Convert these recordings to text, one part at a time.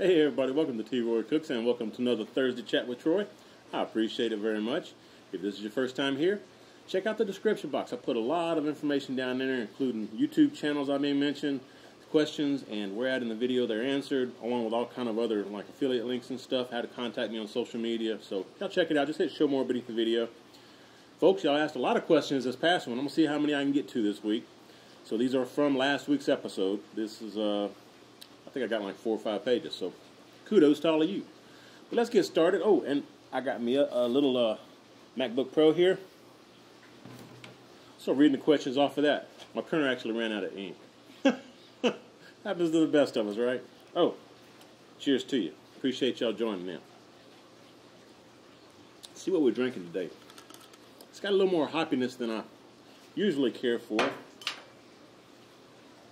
Hey everybody, welcome to T-Roy Cooks and welcome to another Thursday Chat with Troy. I appreciate it very much. If this is your first time here, check out the description box. I put a lot of information down there, including YouTube channels I may mention, questions, and where at in the video they're answered, along with all kind of other like affiliate links and stuff, how to contact me on social media. So y'all check it out. Just hit show more beneath the video. Folks, y'all asked a lot of questions this past one. I'm going to see how many I can get to this week. So these are from last week's episode. This is, I think I got like 4 or 5 pages, so kudos to all of you. But let's get started. Oh, and I got me a little MacBook Pro here. So reading the questions off of that. My printer actually ran out of ink. Happens to the best of us, right? Oh, cheers to you. Appreciate y'all joining in. Let's see what we're drinking today. It's got a little more hoppiness than I usually care for.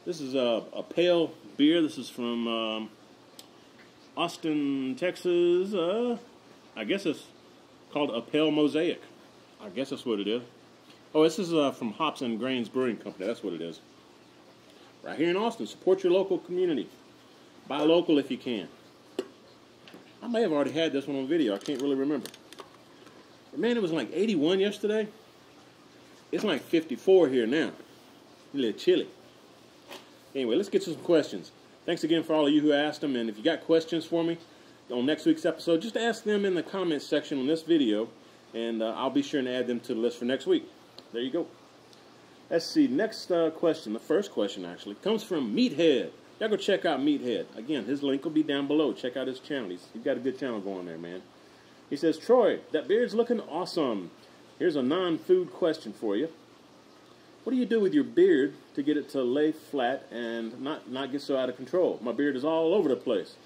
This is a pale beer. This is from Austin, Texas. I guess it's called a Pale Mosaic. I guess that's what it is. Oh, this is from Hops and Grains Brewing Company. That's what it is. Right here in Austin. Support your local community. Buy local if you can. I may have already had this one on video. I can't really remember. But man, it was like 81 yesterday. It's like 54 here now. A little chilly. Anyway, let's get to some questions. Thanks again for all of you who asked them. And if you got questions for me on next week's episode, just ask them in the comments section on this video. And I'll be sure to add them to the list for next week. There you go. Let's see. Next question, the first question actually, comes from Meathead. Y'all go check out Meathead. Again, his link will be down below. Check out his channel. He's got a good channel going there, man. He says, Troy, that beard's looking awesome. Here's a non-food question for you. What do you do with your beard to get it to lay flat and not get so out of control? My beard is all over the place.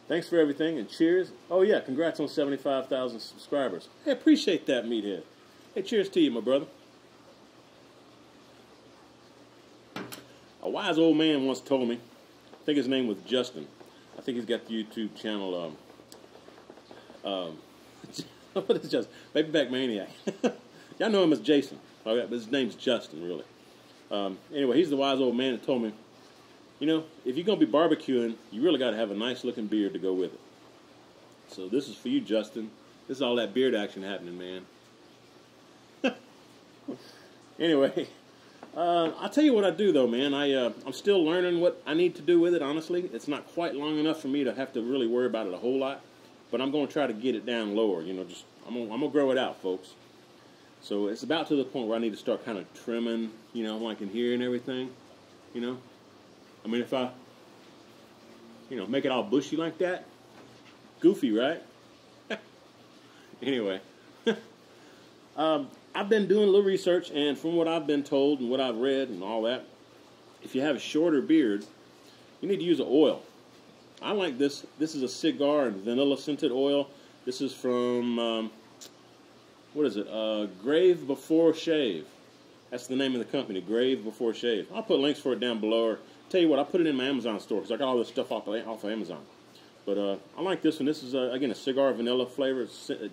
Thanks for everything and cheers. Oh yeah, congrats on 75,000 subscribers. Hey, appreciate that, Meathead. Hey, cheers to you, my brother. A wise old man once told me, I think his name was Justin. I think he's got the YouTube channel, what is Justin? Baby Back Maniac. Y'all know him as Jason. All right, but his name's Justin, really. Anyway, he's the wise old man that told me, you know, if you're going to be barbecuing, you really got to have a nice-looking beard to go with it. So this is for you, Justin. This is all that beard action happening, man. Anyway, I'll tell you what I do, though, man. I'm still learning what I need to do with it, honestly. It's not quite long enough for me to have to really worry about it a whole lot. But I'm going to try to get it down lower. You know, just I'm gonna grow it out, folks. So it's about to the point where I need to start kind of trimming, you know, like in here and everything, you know. I mean, if I, you know, make it all bushy like that, goofy, right? Anyway, I've been doing a little research, and from what I've been told and what I've read and all that, if you have a shorter beard, you need to use an oil. I like this. This is a cigar and vanilla scented oil. This is from... what is it? Grave Before Shave. That's the name of the company, Grave Before Shave. I'll put links for it down below. Or tell you what, I'll put it in my Amazon store because I got all this stuff off of Amazon. But I like this one. This is, again, a cigar vanilla flavor. You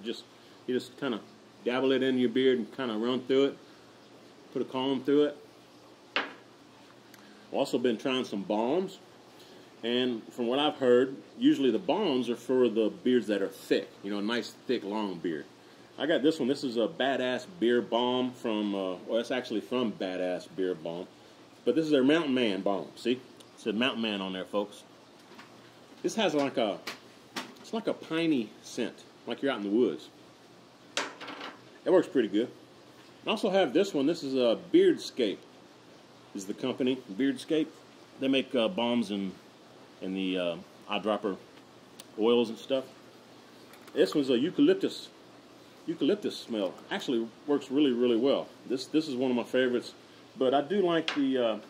just kind of dabble it in your beard and kind of run through it. Put a comb through it. I've also been trying some balms. And from what I've heard, usually the balms are for the beards that are thick. You know, a nice, thick, long beard. I got this one. This is a Badass Beard Balm from, well, it's actually from Badass Beard Balm. But this is their Mountain Man Balm. See? It said Mountain Man on there, folks. This has like it's like a piney scent, like you're out in the woods. It works pretty good. I also have this one. This is a Beardscape, is the company. Beardscape. They make balms and the eyedropper oils and stuff. This one's a eucalyptus smell. Actually works really, really well. This is one of my favorites. But I do like the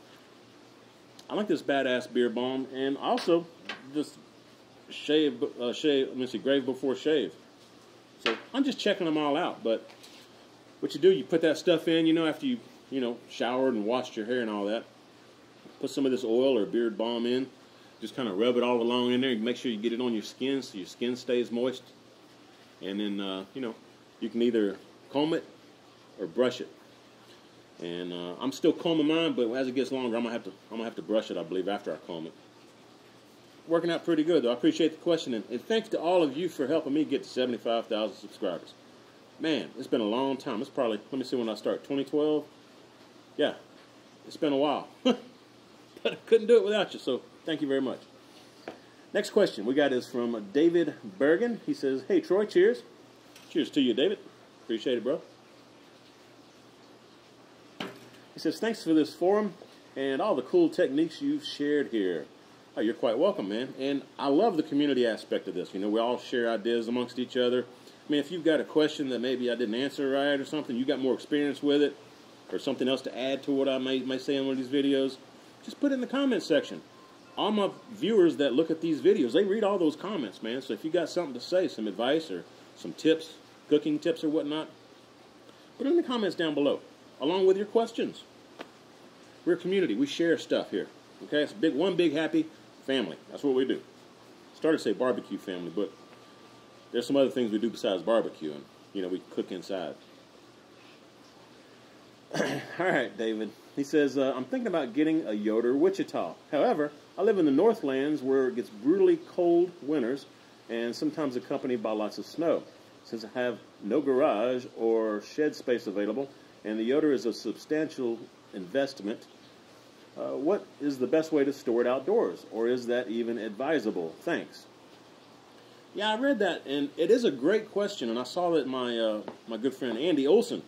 I like this Badass Beard Balm, and also this Grave Before Shave. So I'm just checking them all out. But what you do, you put that stuff in, you know, after you showered and washed your hair and all that. Put some of this oil or beard balm in. Just kind of rub it all along in there and make sure you get it on your skin so your skin stays moist. And then, you know, you can either comb it or brush it. And I'm still combing mine, but as it gets longer, I'm gonna have to brush it, I believe, after I comb it. working out pretty good, though. I appreciate the question, and thanks to all of you for helping me get to 75,000 subscribers. Man, it's been a long time. It's probably, let me see when I start, 2012? Yeah, it's been a while. But I couldn't do it without you, so thank you very much. Next question we got is from David Bergen. He says, hey, Troy, cheers. Cheers to you, David. Appreciate it, bro. He says, thanks for this forum and all the cool techniques you've shared here. Oh, you're quite welcome, man. And I love the community aspect of this. You know, we all share ideas amongst each other. I mean, if you've got a question that maybe I didn't answer right or something, you got more experience with it, or something else to add to what I may say in one of these videos, just put it in the comments section. All my viewers that look at these videos, they read all those comments, man. So if you got something to say, some advice or some tips, cooking tips or whatnot, put it in the comments down below, along with your questions. We're a community. We share stuff here. Okay, it's one big happy family. That's what we do. Started to say barbecue family, but there's some other things we do besides barbecuing. You know, we cook inside. All right, David. He says, I'm thinking about getting a Yoder Wichita. However, I live in the Northlands where it gets brutally cold winters and sometimes accompanied by lots of snow. Since I have no garage or shed space available and the Yoder is a substantial investment, what is the best way to store it outdoors? Or is that even advisable? Thanks. Yeah, I read that, and it is a great question, and I saw that my good friend Andy Olson,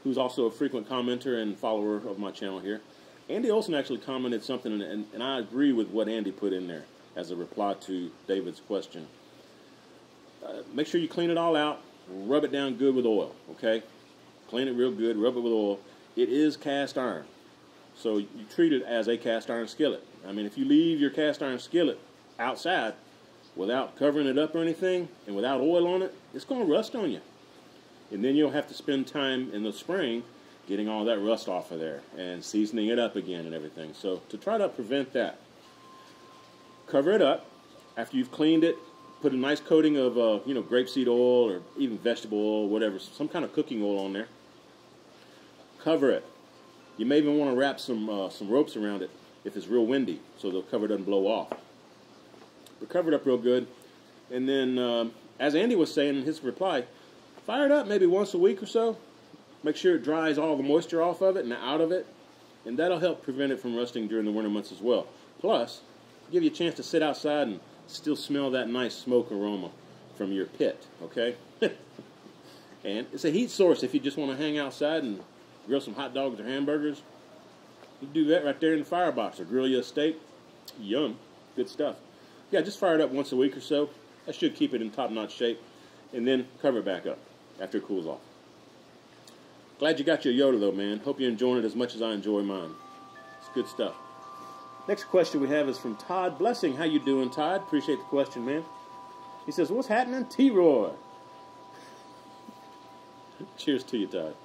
who's also a frequent commenter and follower of my channel here, Andy Olson actually commented something, and I agree with what Andy put in there as a reply to David's question. Make sure you clean it all out, rub it down good with oil, okay? Clean it real good, rub it with oil. It is cast iron, so you treat it as a cast iron skillet. I mean, if you leave your cast iron skillet outside without covering it up or anything, and without oil on it, it's going to rust on you. And then you'll have to spend time in the spring getting all that rust off of there and seasoning it up again and everything. So to try to prevent that, cover it up. After you've cleaned it, put a nice coating of grapeseed oil or even vegetable oil, whatever, some kind of cooking oil on there. Cover it. You may even want to wrap some ropes around it if it's real windy, so the cover doesn't blow off. But cover it up real good. And then, as Andy was saying in his reply, fire it up maybe once a week or so. Make sure it dries all the moisture off of it and out of it. And that'll help prevent it from rusting during the winter months as well. Plus, give you a chance to sit outside and still smell that nice smoke aroma from your pit, okay? And it's a heat source if you just want to hang outside and grill some hot dogs or hamburgers. You do that right there in the firebox, or grill you a steak. Yum. Good stuff. Yeah, just fire it up once a week or so. That should keep it in top-notch shape. And then cover it back up after it cools off. Glad you got your Yoder, though, man. Hope you're enjoying it as much as I enjoy mine. It's good stuff. Next question we have is from Todd Blessing. How you doing, Todd? Appreciate the question, man. He says, what's happening, T-Roy? Cheers to you, Todd.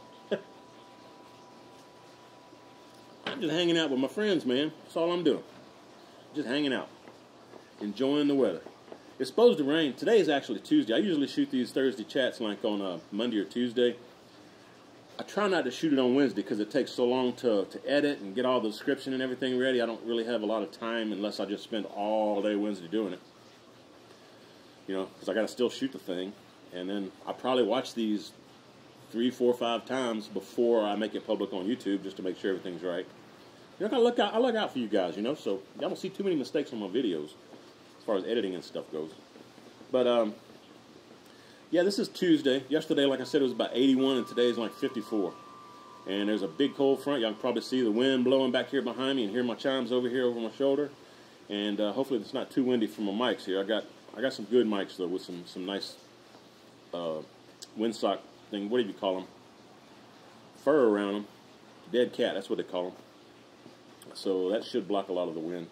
I'm just hanging out with my friends, man. That's all I'm doing. Just hanging out. Enjoying the weather. It's supposed to rain. Today is actually Tuesday. I usually shoot these Thursday chats like on Monday or Tuesday. I try not to shoot it on Wednesday because it takes so long to edit and get all the description and everything ready. I don't really have a lot of time unless I just spend all day Wednesday doing it. You know, because I got to still shoot the thing. And then I probably watch these 3, 4, 5 times before I make it public on YouTube just to make sure everything's right. You know, I look out for you guys, you know, so y'all don't see too many mistakes on my videos as far as editing and stuff goes. But, yeah, this is Tuesday. Yesterday, like I said, it was about 81, and today is like 54. And there's a big cold front. Y'all can probably see the wind blowing back here behind me and hear my chimes over here over my shoulder. And hopefully it's not too windy for my mics here. I got some good mics, though, with some nice windsock thing. What do you call them? Fur around them. Dead cat, that's what they call them. So that should block a lot of the wind.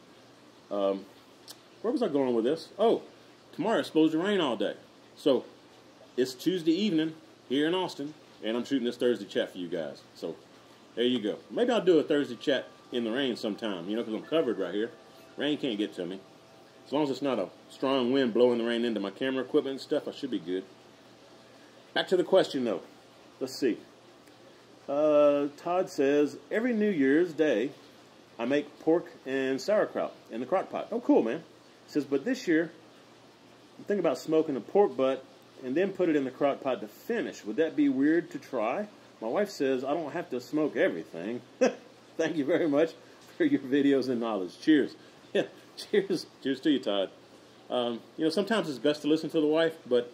Where was I going with this? Oh, tomorrow it's supposed to rain all day. So it's Tuesday evening here in Austin, and I'm shooting this Thursday chat for you guys. So there you go. Maybe I'll do a Thursday chat in the rain sometime, you know, because I'm covered right here. Rain can't get to me. As long as it's not a strong wind blowing the rain into my camera equipment and stuff, I should be good. Back to the question, though. Let's see. Todd says, every New Year's Day, I make pork and sauerkraut in the crock pot. Oh, cool, man. He says, but this year, I'm thinking about smoking a pork butt and then put it in the crock pot to finish. Would that be weird to try? My wife says I don't have to smoke everything. Thank you very much for your videos and knowledge. Cheers. Yeah, cheers. Cheers to you, Todd. You know, sometimes it's best to listen to the wife, but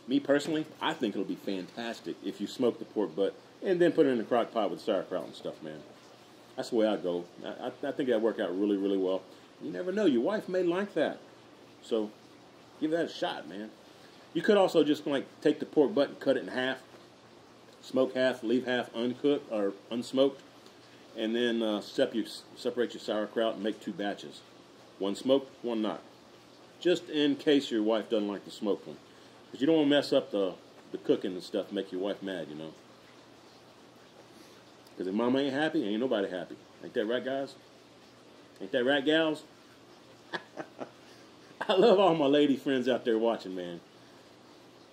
me personally, I think it'll be fantastic if you smoke the pork butt and then put it in the crock pot with sauerkraut and stuff, man. That's the way I go. I think that'd work out really, really well. You never know. Your wife may like that. So give that a shot, man. You could also just like take the pork butt and cut it in half, smoke half, leave half uncooked or unsmoked, and then separate your sauerkraut and make 2 batches. One smoked, one not. Just in case your wife doesn't like the smoked one. Because you don't want to mess up the cooking and stuff, make your wife mad, you know. Because if mama ain't happy, ain't nobody happy. Ain't that right, guys? Ain't that right, gals? I love all my lady friends out there watching, man.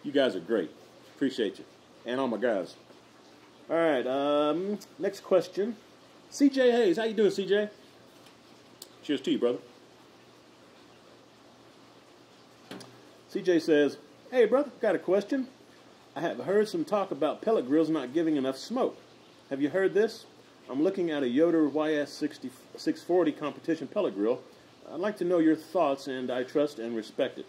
You guys are great. Appreciate you. And all my guys. All right, next question. CJ Hayes. How you doing, CJ? Cheers to you, brother. CJ says, hey, brother, got a question. I have heard some talk about pellet grills not giving enough smoke. Have you heard this? I'm looking at a Yoder YS640 competition pellet grill. I'd like to know your thoughts, and I trust and respect it.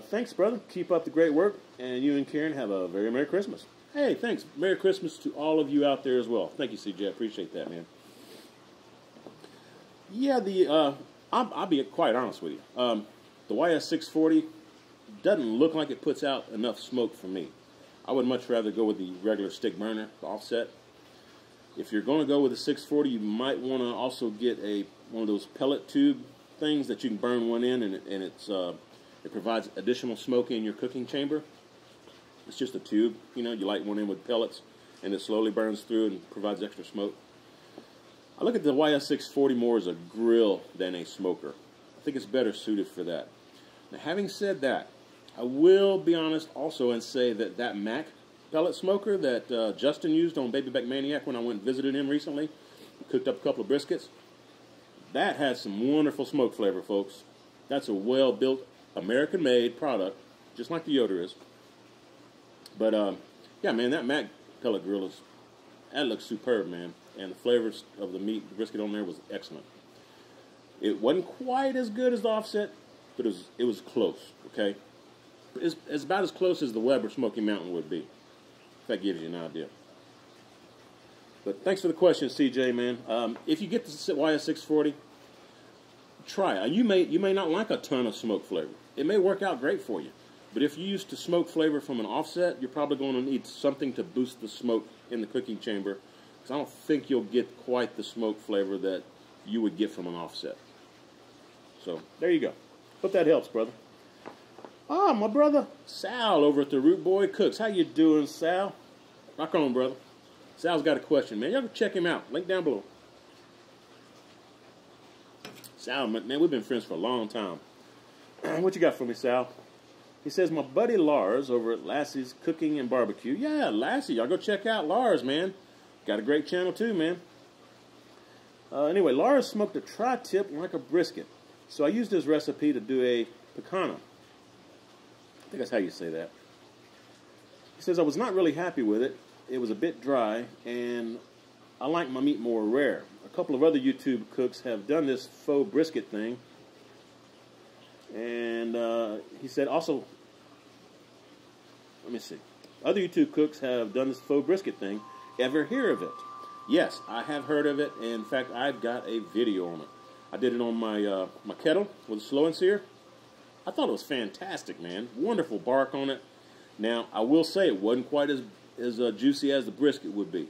Thanks, brother. Keep up the great work, and you and Karen have a very Merry Christmas. Hey, thanks. Merry Christmas to all of you out there as well. Thank you, CJ. I appreciate that, man. Yeah, I'll be quite honest with you. The YS640 doesn't look like it puts out enough smoke for me. I would much rather go with the regular stick burner, the offset. If you're going to go with the 640, you might want to also get one of those pellet tube things that you can burn one in, and it provides additional smoke in your cooking chamber. It's just a tube, you know, you light one in with pellets, and it slowly burns through and provides extra smoke. I look at the YS640 more as a grill than a smoker. I think it's better suited for that. Now, having said that, I will be honest also and say that Mac pellet smoker that Justin used on Baby Back Maniac when I went and visited him recently, cooked up a couple of briskets, that has some wonderful smoke flavor, folks. That's a well-built, American-made product, just like the Yoder is. But, yeah, man, that Mac pellet grill that looks superb, man. And the flavors of the meat, the brisket on there was excellent. It wasn't quite as good as the offset, but it was close, okay? It's about as close as the Weber Smoky Mountain would be, if that gives you an idea. But thanks for the question, CJ, man. If you get the YS640, try it. You may not like a ton of smoke flavor. It may work out great for you. But if you used to smoke flavor from an offset, you're probably going to need something to boost the smoke in the cooking chamber. Because I don't think you'll get quite the smoke flavor that you would get from an offset. So, there you go. Hope that helps, brother. Ah, my brother Sal over at the Root Boy Cooks. How you doing, Sal? Rock on, brother. Sal's got a question, man. Y'all go check him out. Link down below. Sal, man, we've been friends for a long time. What you got for me, Sal? He says, my buddy Lars over at Lassie's Cooking and Barbecue. Yeah, Lassie. Y'all go check out Lars, man. Got a great channel, too, man. Anyway, Lars smoked a tri-tip like a brisket. So I used his recipe to do a picana. I think that's how you say that. He says, I was not really happy with it. It was a bit dry, and I like my meat more rare. A couple of other YouTube cooks have done this faux brisket thing. And he said also, let me see. Other YouTube cooks have done this faux brisket thing. Ever hear of it? Yes, I have heard of it. In fact, I've got a video on it. I did it on my my Kettle with a slow and sear. I thought it was fantastic, man. Wonderful bark on it. Now, I will say it wasn't quite as juicy as the brisket would be.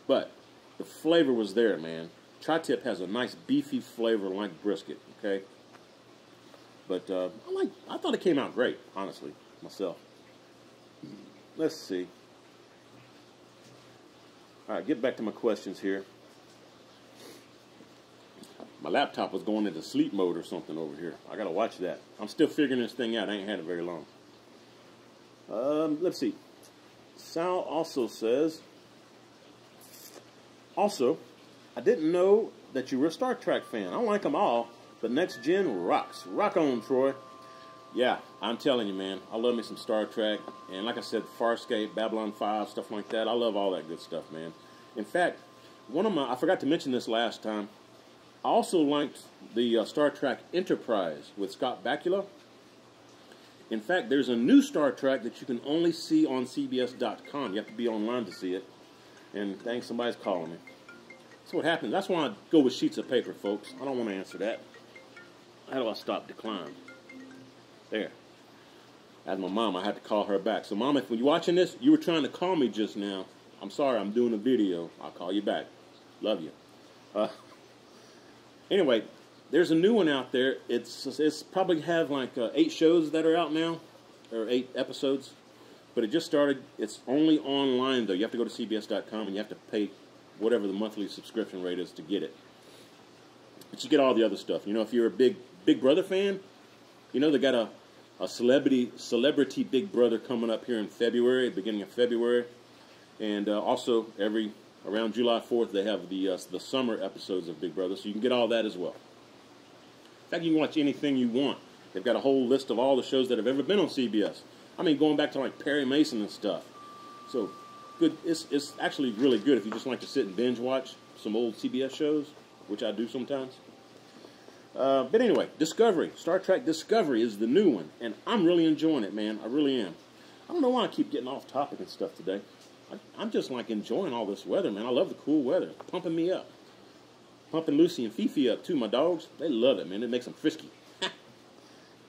But the flavor was there, man. Tri-tip has a nice beefy flavor like brisket, okay? But I thought it came out great, honestly, myself. Let's see. All right, get back to my questions here. My laptop was going into sleep mode or something over here. I got to watch that. I'm still figuring this thing out. I ain't had it very long. Let's see. Sal also says, also, I didn't know that you were a Star Trek fan. I don't like them all, The next gen rocks. Rock on, Troy. Yeah, I'm telling you, man. I love me some Star Trek. And like I said, Farscape, Babylon 5, stuff like that. I love all that good stuff, man. In fact, I forgot to mention this last time. I also liked the Star Trek Enterprise with Scott Bakula. In fact, there's a new Star Trek that you can only see on CBS.com. You have to be online to see it. And thanks, somebody's calling me. That's what happens. That's why I go with sheets of paper, folks. I don't want to answer that. How do I stop decline? There. As my mom, I had to call her back. So, Mom, if when you're watching this, you were trying to call me just now. I'm sorry, I'm doing a video. I'll call you back. Love you. Anyway, there's a new one out there. It's probably have like 8 shows that are out now, or 8 episodes. But it just started. It's only online, though. You have to go to CBS.com and you have to pay whatever the monthly subscription rate is to get it. But you get all the other stuff. You know, if you're a Big Brother fan, you know they got a celebrity Big Brother coming up here in February, beginning of February. And also around July 4th, they have the summer episodes of Big Brother, so you can get all that as well. In fact, you can watch anything you want. They've got a whole list of all the shows that have ever been on CBS. I mean, going back to like Perry Mason and stuff. So, good. It's actually really good if you just like to sit and binge watch some old CBS shows, which I do sometimes. But anyway, Discovery. Star Trek Discovery is the new one, and I'm really enjoying it, man. I really am. I don't know why I keep getting off topic and stuff today. I'm just like enjoying all this weather, man. I love the cool weather. It's pumping me up. Pumping Lucy and Fifi up, too, my dogs. They love it, man. It makes them frisky.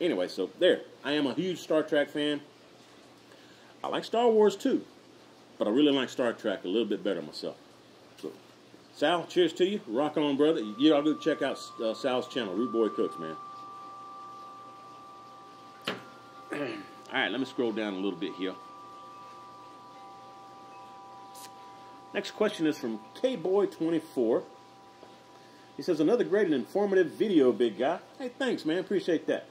Anyway, so there. I am a huge Star Trek fan. I like Star Wars, too. But I really like Star Trek a little bit better myself. So, Sal, cheers to you. Rock on, brother. You all go check out Sal's channel, Root Boy Cooks, man. All right, let me scroll down a little bit here. Next question is from Kboy24. He says, another great and informative video, big guy. Hey, thanks, man. Appreciate that.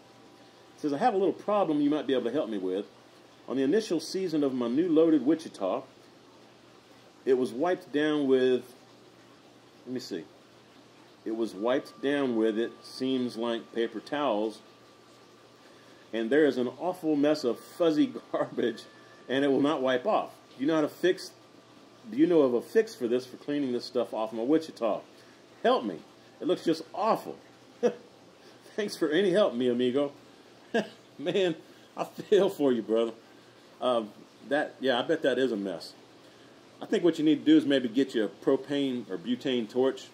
He says, I have a little problem you might be able to help me with. On the initial season of my new Loaded Witchita, it was wiped down with, let me see. It was wiped down with, it seems like paper towels. And there is an awful mess of fuzzy garbage, and it will not wipe off. Do you know of a fix for this, for cleaning this stuff off my Wichita? Help me. It looks just awful. Thanks for any help, mi amigo. Man, I feel for you, brother. I bet that is a mess. I think what you need to do is maybe get you a propane or butane torch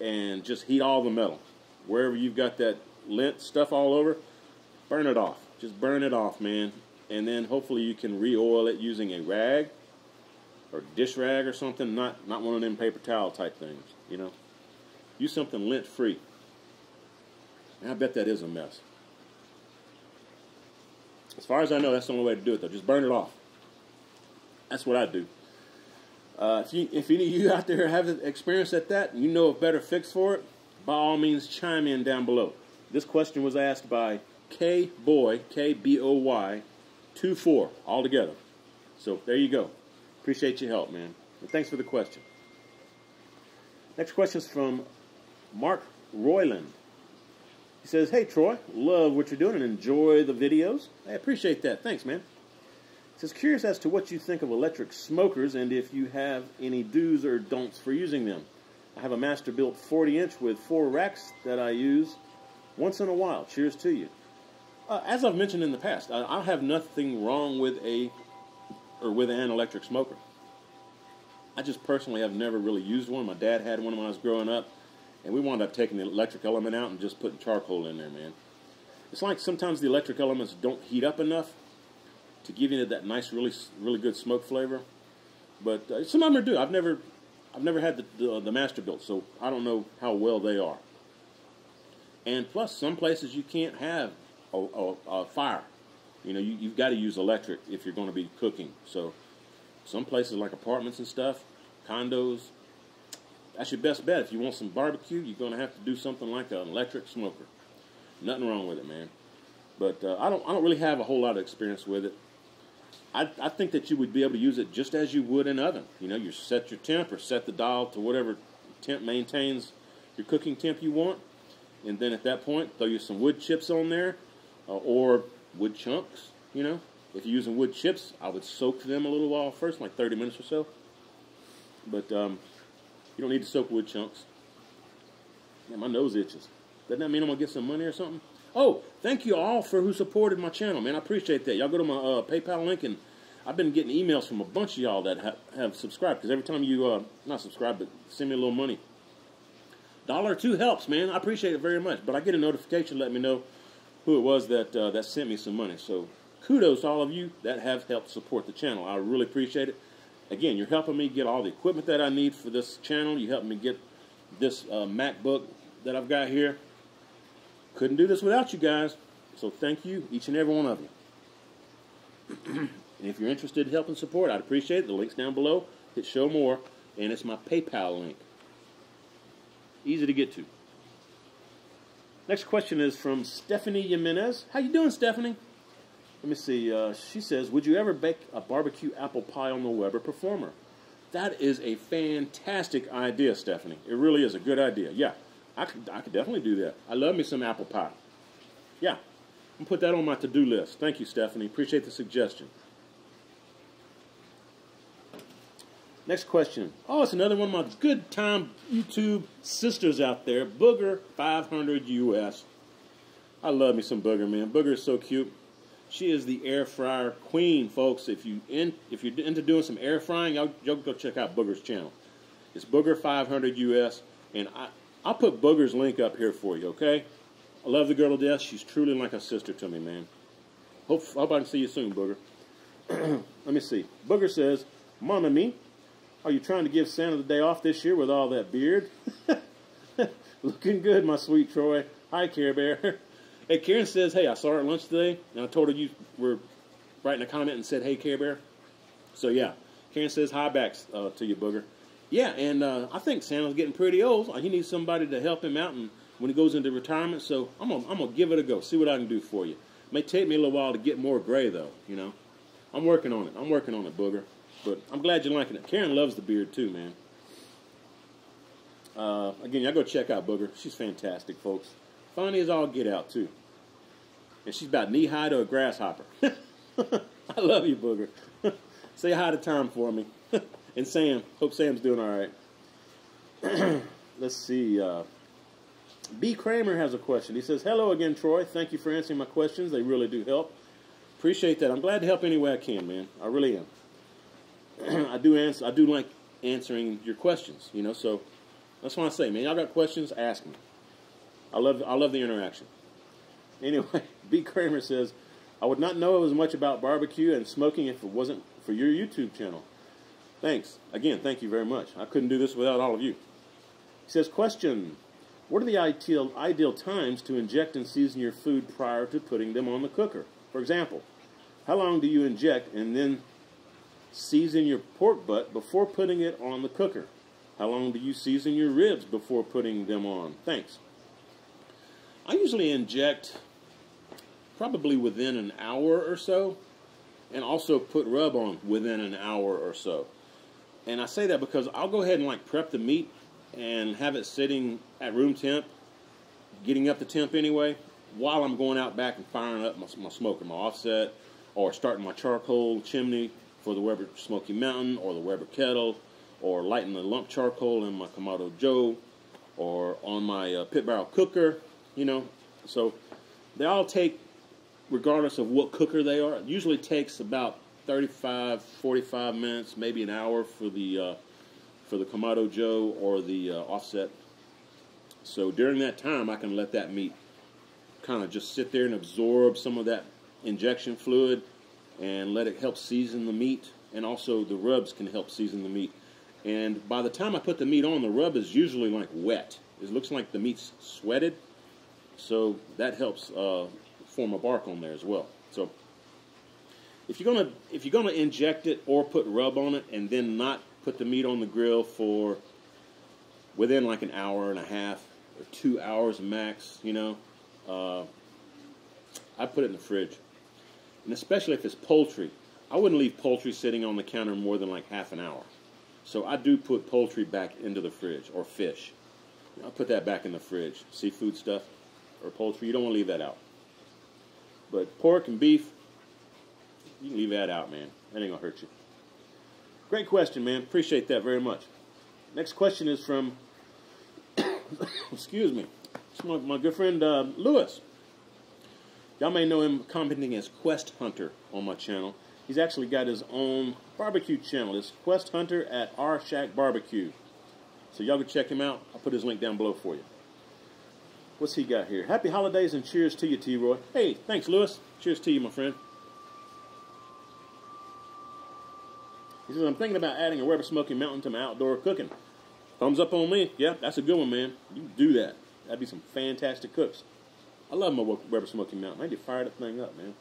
and just heat all the metal. Wherever you've got that lint stuff all over, burn it off. Just burn it off, man. And then hopefully you can re-oil it using a rag or dish rag or something, not one of them paper towel type things, you know. Use something lint-free. And I bet that is a mess. As far as I know, that's the only way to do it, though. Just burn it off. That's what I do. If any of you out there have experience at that, and you know a better fix for it, by all means, chime in down below. This question was asked by Kboy, Kboy, 24, all together. So there you go. Appreciate your help, man. And thanks for the question. Next question is from Mark Royland. He says, hey, Troy, love what you're doing and enjoy the videos. I appreciate that. Thanks, man. He says, curious as to what you think of electric smokers and if you have any do's or don'ts for using them. I have a master-built 40-inch with 4 racks that I use once in a while. Cheers to you. As I've mentioned in the past, I have nothing wrong with an electric smoker. I just personally have never really used one. My dad had one when I was growing up, and we wound up taking the electric element out and just putting charcoal in there, man. It's like sometimes the electric elements don't heat up enough to give you that nice, really good smoke flavor. But some of them do. I've never had the master built, so I don't know how well they are. And plus, some places you can't have a fire. You know, you've got to use electric if you're going to be cooking. So some places like apartments and stuff, condos, that's your best bet. If you want some barbecue, you're going to have to do something like an electric smoker. Nothing wrong with it, man. But I don't really have a whole lot of experience with it. I think that you would be able to use it just as you would an oven. You know, you set your temp or set the dial to whatever temp maintains your cooking temp you want. And then at that point, throw you some wood chips on there, or wood chunks, you know. If you're using wood chips, I would soak them a little while first, like 30 minutes or so. But you don't need to soak wood chunks. Man, my nose itches. Doesn't that mean I'm going to get some money or something? Oh, thank you all for who supported my channel, man. I appreciate that. Y'all go to my PayPal link, and I've been getting emails from a bunch of y'all that have subscribed. Because every time you, not subscribe, but send me a little money. $1 or $2 helps, man. I appreciate it very much. But I get a notification letting me know who it was that that sent me some money. So kudos to all of you that have helped support the channel. I really appreciate it. Again, you're helping me get all the equipment that I need for this channel. You helped me get this MacBook that I've got here. Couldn't do this without you guys. So thank you, each and every one of you. And if you're interested in helping support, I'd appreciate it. The link's down below. Hit show more, and it's my PayPal link. Easy to get to. Next question is from Stephanie Jimenez. How you doing, Stephanie? Let me see. She says, would you ever bake a barbecue apple pie on the Weber Performer? That is a fantastic idea, Stephanie. It really is a good idea. Yeah, I could definitely do that. I love me some apple pie. Yeah, I'm put that on my to-do list. Thank you, Stephanie. Appreciate the suggestion. Next question. Oh, it's another one of my good time YouTube sisters out there. Booger 500 US. I love me some Booger, man. Booger is so cute. She is the air fryer queen, folks. If you're into doing some air frying, y'all go check out Booger's channel. It's Booger 500 US, and I'll put Booger's link up here for you, okay? I love the girl to death. She's truly like a sister to me, man. Hope I can see you soon, Booger. Let me see. Booger says, Mon ami, are you trying to give Santa the day off this year with all that beard? Looking good, my sweet Troy. Hi, Care Bear. Hey, Karen says, hey, I saw her at lunch today, and I told her you were writing a comment and said, hey, Care Bear. So, yeah, Karen says hi back to you, Booger. Yeah, and I think Santa's getting pretty old. He needs somebody to help him out and when he goes into retirement, so I'm gonna give it a go, see what I can do for you. It may take me a little while to get more gray, though, you know. I'm working on it. I'm working on it, Booger. But I'm glad you're liking it. Karen loves the beard, too, man. Again, y'all go check out Booger. She's fantastic, folks. Funny as all get out, too. And she's about knee-high to a grasshopper. I love you, Booger. Say hi to Tom for me. And Sam. Hope Sam's doing all right. Let's see. B. Kramer has a question. He says, hello again, Troy. Thank you for answering my questions. They really do help. Appreciate that. I'm glad to help any way I can, man. I really am. I do like answering your questions, you know, so that's what I say, man. Y'all got questions, ask me. I love the interaction. Anyway, B. Kramer says, I would not know as much about barbecue and smoking if it wasn't for your YouTube channel. Thanks. Again, thank you very much. I couldn't do this without all of you. He says, question, what are the ideal times to inject and season your food prior to putting them on the cooker? For example, how long do you inject and then season your pork butt before putting it on the cooker? How long do you season your ribs before putting them on? Thanks. I usually inject probably within an hour or so, and also put rub on within an hour or so. And I say that because I'll go ahead and like prep the meat and have it sitting at room temp, getting up to temp anyway, while I'm going out back and firing up my smoker, my offset, or starting my charcoal chimney for the Weber Smoky Mountain or the Weber Kettle, or lighting the lump charcoal in my Kamado Joe, or on my pit barrel cooker, you know. So they all take, regardless of what cooker they are, it usually takes about 35, 45 minutes, maybe an hour for the Kamado Joe or the offset. So during that time, I can let that meat kind of just sit there and absorb some of that injection fluid and let it help season the meat, and also the rubs can help season the meat. And by the time I put the meat on, the rub is usually like wet. It looks like the meat's sweated, so that helps form a bark on there as well. So if you're gonna inject it or put rub on it and then not put the meat on the grill for within like an hour and a half or 2 hours max, you know, I put it in the fridge. And especially if it's poultry, I wouldn't leave poultry sitting on the counter more than like half an hour. So I do put poultry back into the fridge, or fish. I'll put that back in the fridge. Seafood stuff or poultry, you don't want to leave that out. But pork and beef, you can leave that out, man. That ain't going to hurt you. Great question, man. Appreciate that very much. Next question is from, excuse me, it's my good friend Lewis. Y'all may know him commenting as Quest Hunter on my channel. He's actually got his own barbecue channel. It's Quest Hunter at Our Shack Barbecue. So y'all can check him out. I'll put his link down below for you. What's he got here? Happy holidays and cheers to you, T-Roy. Hey, thanks, Lewis. Cheers to you, my friend. He says, I'm thinking about adding a Weber Smoky Mountain to my outdoor cooking. Thumbs up on me. Yeah, that's a good one, man. You can do that. That'd be some fantastic cooks. I love my Weber Smoky Mountain. I need to fire that thing up, man.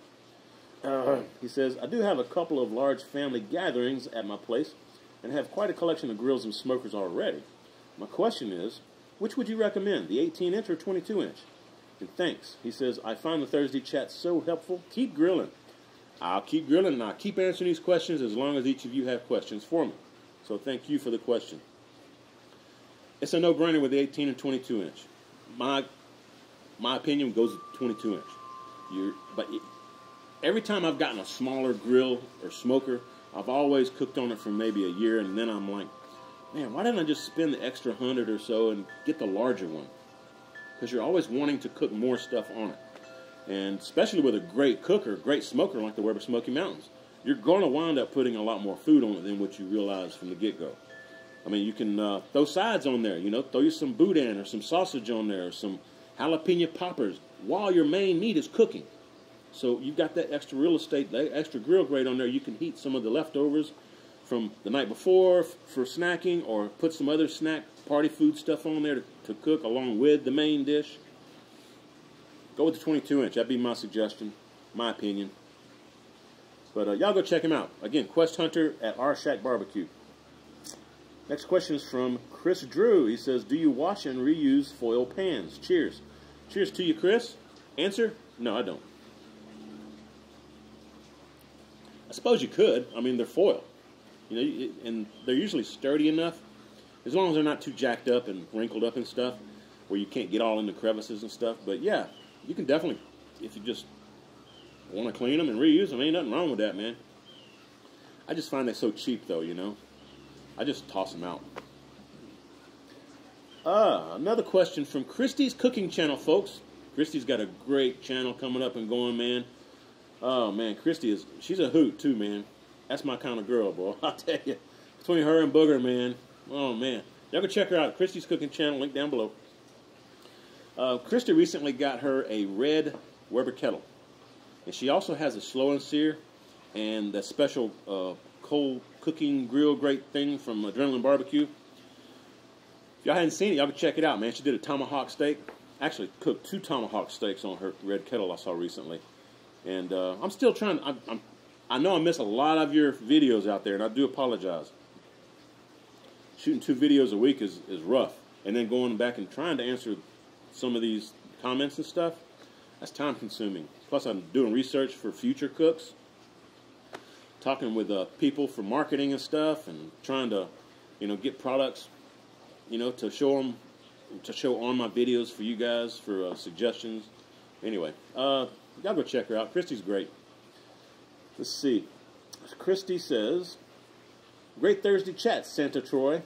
He says, I do have a couple of large family gatherings at my place and have quite a collection of grills and smokers already. My question is, which would you recommend, the 18-inch or 22-inch? And thanks. He says, I find the Thursday chat so helpful. Keep grilling. I'll keep grilling, and I'll keep answering these questions as long as each of you have questions for me. So thank you for the question. It's a no-brainer with the 18 and 22-inch. My opinion goes with 22-inch. But every time I've gotten a smaller grill or smoker, I've always cooked on it for maybe a year, and then I'm like, man, why didn't I just spend the extra 100 or so and get the larger one? Because you're always wanting to cook more stuff on it. And especially with a great cooker, great smoker like the Weber Smoky Mountains, you're going to wind up putting a lot more food on it than what you realize from the get-go. I mean, you can throw sides on there, you know, throw you some boudin or some sausage on there or some jalapeno poppers while your main meat is cooking. So you've got that extra real estate, that extra grill grate on there. You can heat some of the leftovers from the night before for snacking, or put some other snack party food stuff on there to cook along with the main dish. Go with the 22-inch. That'd be my suggestion, my opinion. But y'all go check him out. Again, Quest Hunter at Our Shack Barbecue. Next question is from Chris Drew. He says, do you wash and reuse foil pans? Cheers. Cheers to you, Chris. Answer? No, I don't. I suppose you could. I mean, they're foil. You know, and they're usually sturdy enough, as long as they're not too jacked up and wrinkled up and stuff, where you can't get all in the crevices and stuff. But yeah, you can definitely, if you just want to clean them and reuse them, ain't nothing wrong with that, man. I just find they're so cheap, though, you know. I just toss them out. Another question from Christy's Cooking Channel, folks. Christy's got a great channel coming up and going, man. Oh, man, Christy she's a hoot, too, man. That's my kind of girl, boy. I'll tell you. Between her and Booger, man. Oh, man. Y'all go check her out. Christy's Cooking Channel, link down below. Christy recently got her a red Weber kettle. And she also has a slow and sear and that special cold cooking grill grate thing from Adrenaline Barbecue. If y'all hadn't seen it, y'all can check it out, man. She did a tomahawk steak. Actually cooked 2 tomahawk steaks on her red kettle I saw recently. And I'm still trying. I know I miss a lot of your videos out there, and I do apologize. Shooting 2 videos a week is rough. And then going back and trying to answer some of these comments and stuff, that's time consuming. Plus I'm doing research for future cooks, talking with people for marketing and stuff, and trying to, you know, get products, you know, to show on my videos for you guys for suggestions. Anyway, y'all go check her out. Christy's great. Let's see. Christy says, great Thursday chat, Santa Troy.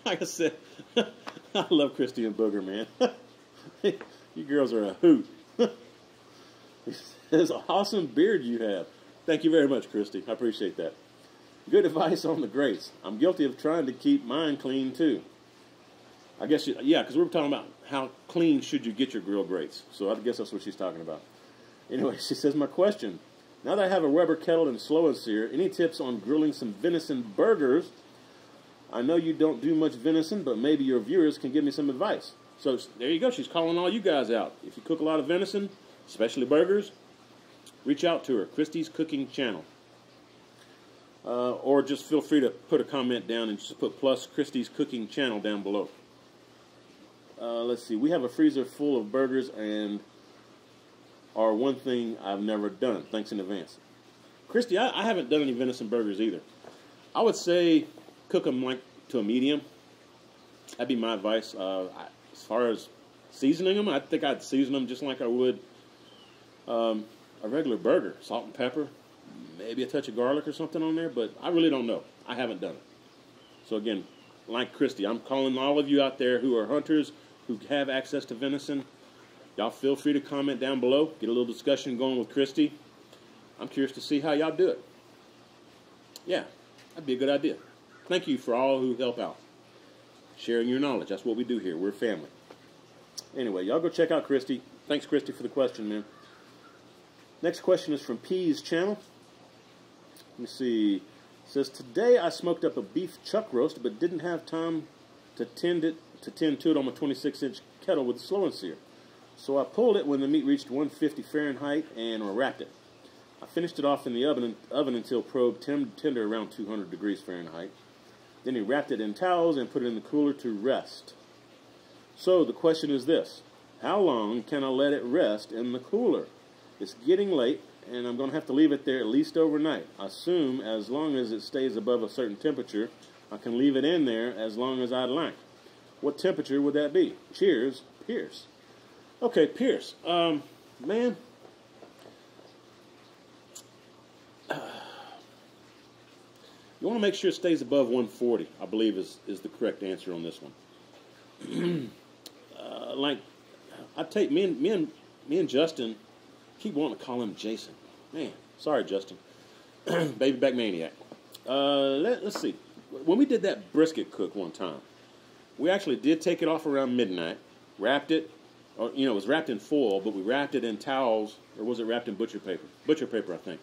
Like I said, I love Christy and Booger, man. You girls are a hoot. It's an awesome beard you have. Thank you very much, Christy. I appreciate that. Good advice on the grates. I'm guilty of trying to keep mine clean, too. I guess, yeah, because we were talking about how clean should you get your grill grates. So I guess that's what she's talking about. Anyway, she says, my question. Now that I have a Weber kettle and slow and sear, any tips on grilling some venison burgers? I know you don't do much venison, but maybe your viewers can give me some advice. So there you go. She's calling all you guys out. If you cook a lot of venison, especially burgers, reach out to her, Christy's Cooking Channel. Or just feel free to put a comment down and just put plus Christy's Cooking Channel down below. Let's see. We have a freezer full of burgers and are one thing I've never done. Thanks in advance. Christy, I haven't done any venison burgers either. I would say cook them like to a medium. That'd be my advice. As far as seasoning them, I think I'd season them just like I would a regular burger. Salt and pepper, maybe a touch of garlic or something on there, but I really don't know. I haven't done it. So again, like Christy, I'm calling all of you out there who are hunters, who have access to venison. Y'all feel free to comment down below. Get a little discussion going with Christy. I'm curious to see how y'all do it. Yeah, that'd be a good idea. Thank you for all who help out. Sharing your knowledge. That's what we do here. We're family. Anyway, y'all go check out Christy. Thanks, Christy, for the question, man. Next question is from P's channel. Let me see. It says, today I smoked up a beef chuck roast, but didn't have time to tend to it on my 26-inch kettle with the slow and sear. So I pulled it when the meat reached 150 Fahrenheit and wrapped it. I finished it off in the oven until probe tender around 200 degrees Fahrenheit. Then he wrapped it in towels and put it in the cooler to rest. So the question is this: how long can I let it rest in the cooler? It's getting late, and I'm going to have to leave it there at least overnight. I assume as long as it stays above a certain temperature, I can leave it in there as long as I'd like. What temperature would that be? Cheers, Pierce. Okay, Pierce. Man. You want to make sure it stays above 140, I believe is the correct answer on this one. Like, I take me and Justin keep wanting to call him Jason. Man, sorry, Justin. Baby back maniac. Let's see. When we did that brisket cook one time, we actually did take it off around midnight, wrapped it, or, you know, it was wrapped in foil, but we wrapped it in towels, or was it wrapped in butcher paper? Butcher paper, I think.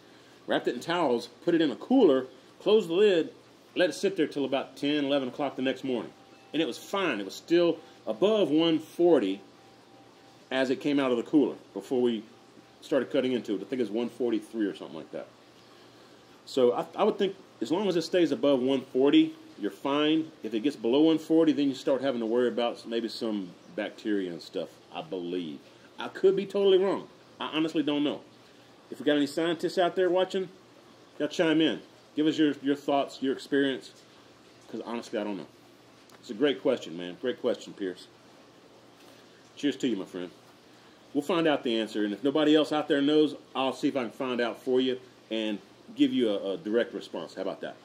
Wrapped it in towels, put it in a cooler, closed the lid, let it sit there till about 10, 11 o'clock the next morning. And it was fine. It was still above 140 as it came out of the cooler before we started cutting into it. I think it was 143 or something like that. So I would think as long as it stays above 140, you're fine. If it gets below 140, then you start having to worry about maybe some bacteria and stuff, I believe. I could be totally wrong. I honestly don't know. If we got any scientists out there watching, y'all chime in. Give us your thoughts, your experience, because honestly, I don't know. It's a great question, man. Great question, Pierce. Cheers to you, my friend. We'll find out the answer, and if nobody else out there knows, I'll see if I can find out for you and give you a direct response. How about that?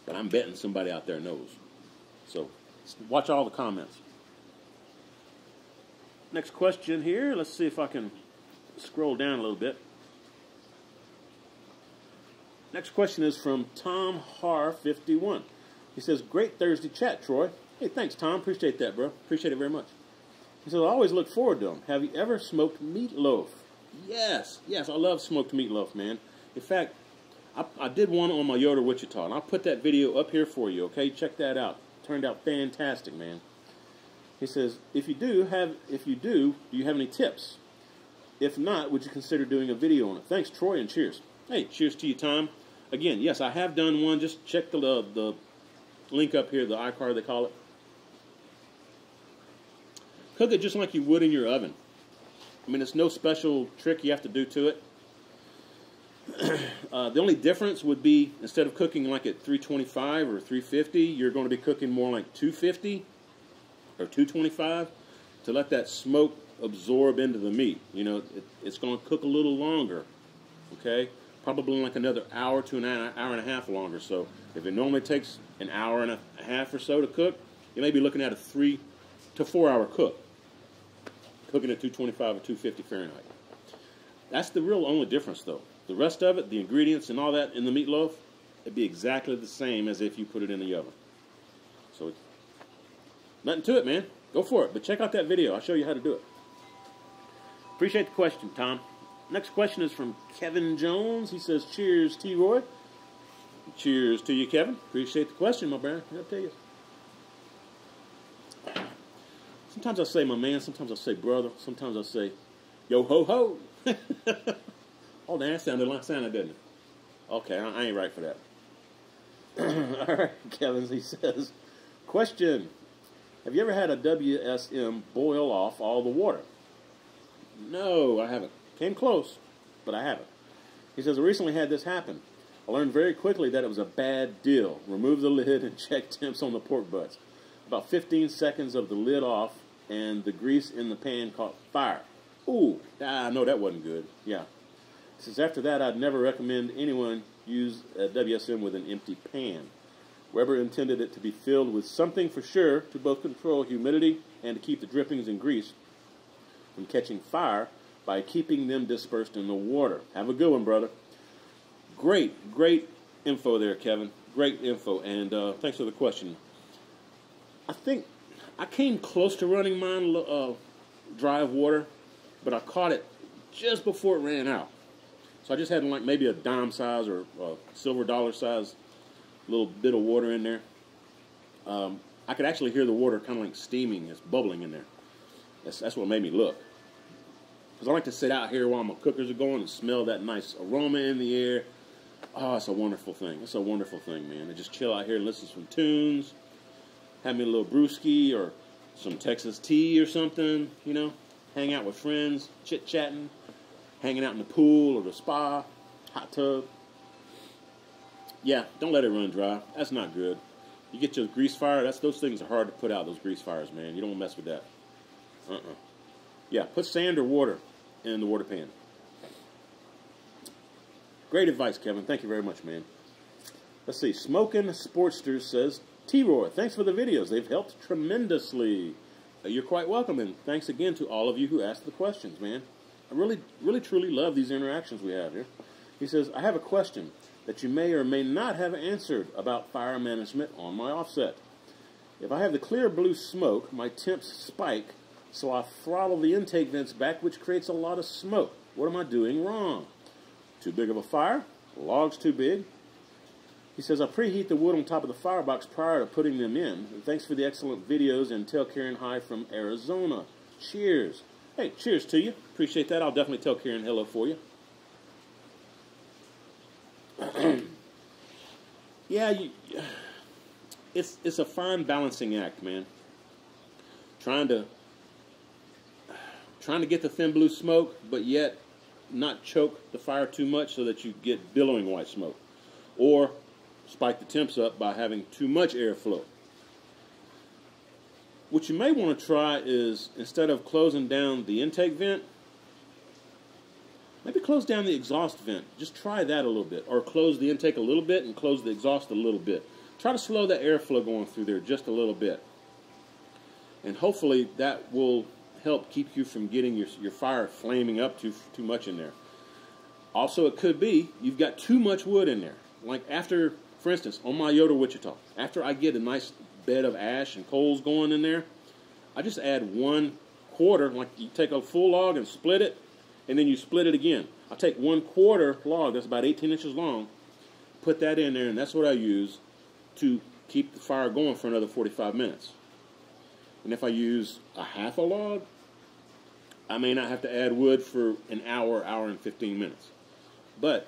But I'm betting somebody out there knows. So watch all the comments. Next question here. Let's see if I can scroll down a little bit. Next question is from Tom Har51. He says, great Thursday chat, Troy. Hey, thanks, Tom. Appreciate that, bro. Appreciate it very much. He says, I always look forward to them. Have you ever smoked meatloaf? Yes. Yes, I love smoked meatloaf, man. In fact, I did one on my Yoder Wichita, and I'll put that video up here for you, okay? Check that out. Turned out fantastic, man. He says, if you do you have any tips? If not, would you consider doing a video on it? Thanks, Troy, and cheers. Hey, cheers to you, Tom. Again, yes, I have done one. Just check the link up here, the iCard they call it. Cook it just like you would in your oven. I mean, it's no special trick you have to do to it. The only difference would be, instead of cooking like at 325 or 350, you're going to be cooking more like 250 or 225 to let that smoke absorb into the meat. You know, it's going to cook a little longer, okay? Probably like another hour to an hour and a half longer. So if it normally takes an hour and a half or so to cook, you may be looking at a 3 to 4 hour cook, cooking at 225 or 250 Fahrenheit. That's the real only difference, though. The rest of it, the ingredients and all that in the meatloaf, it'd be exactly the same as if you put it in the oven. So nothing to it, man. Go for it. But check out that video. I'll show you how to do it. Appreciate the question, Tom. Next question is from Kevin Jones. He says, cheers, T-Roy. Cheers to you, Kevin. Appreciate the question, my brother. I'll tell you. Sometimes I say my man. Sometimes I say brother. Sometimes I say, yo, ho, ho. Oh, that sounded like Santa, didn't it? Okay, I ain't right for that. All right, Kevin, he says, question. Have you ever had a WSM boil off all the water? No, I haven't. Came close, but I haven't. He says, I recently had this happen. I learned very quickly that it was a bad deal. Remove the lid and check temps on the pork butts. About 15 seconds of the lid off, and the grease in the pan caught fire. Ooh, I know that wasn't good. Yeah. Since after that, I'd never recommend anyone use a WSM with an empty pan. Weber intended it to be filled with something for sure to both control humidity and to keep the drippings and grease from catching fire by keeping them dispersed in the water. Have a good one, brother. Great info there, Kevin. Great info, and thanks for the question. I think I came close to running mine dry of water, but I caught it just before it ran out. So I just had like maybe a dime size or a silver dollar size little bit of water in there. I could actually hear the water kind of like steaming. It's bubbling in there. That's what made me look. Because I like to sit out here while my cookers are going and smell that nice aroma in the air. Oh, it's a wonderful thing. It's a wonderful thing, man. To just chill out here and listen to some tunes. Have me a little brewski or some Texas tea or something, you know. Hang out with friends, chit-chatting. Hanging out in the pool or the spa, hot tub. Yeah, don't let it run dry. That's not good. You get your grease fire, those things are hard to put out, those grease fires, man. You don't want to mess with that. Yeah, put sand or water in the water pan. Great advice, Kevin. Thank you very much, man. Let's see. Smokin' Sportster says, T-Roy, thanks for the videos. They've helped tremendously. You're quite welcome, and thanks again to all of you who asked the questions, man. I really, truly love these interactions we have here. He says, I have a question that you may or may not have answered about fire management on my offset. If I have the clear blue smoke, my temps spike, so I throttle the intake vents back, which creates a lot of smoke. What am I doing wrong? Too big of a fire? Log's too big? He says, I preheat the wood on top of the firebox prior to putting them in. And thanks for the excellent videos, and tell Karen hi from Arizona. Cheers. Hey, cheers to you. Appreciate that. I'll definitely tell Karen hello for you. Yeah, it's a fine balancing act, man. Trying to get the thin blue smoke, but yet not choke the fire too much so that you get billowing white smoke. Or spike the temps up by having too much airflow. What you may want to try is, instead of closing down the intake vent, maybe close down the exhaust vent. Just try that a little bit. Or close the intake a little bit and close the exhaust a little bit. Try to slow that airflow going through there just a little bit. And hopefully that will help keep you from getting your fire flaming up too much in there. Also, it could be you've got too much wood in there. Like after, for instance, on my Yoder Wichita, after I get a nice bed of ash and coals going in there, I just add 1/4, like you take a full log and split it, and then you split it again. I take 1/4 log, that's about 18 inches long, put that in there, and that's what I use to keep the fire going for another 45 minutes. And if I use a half a log, I may not have to add wood for an hour and 15 minutes. But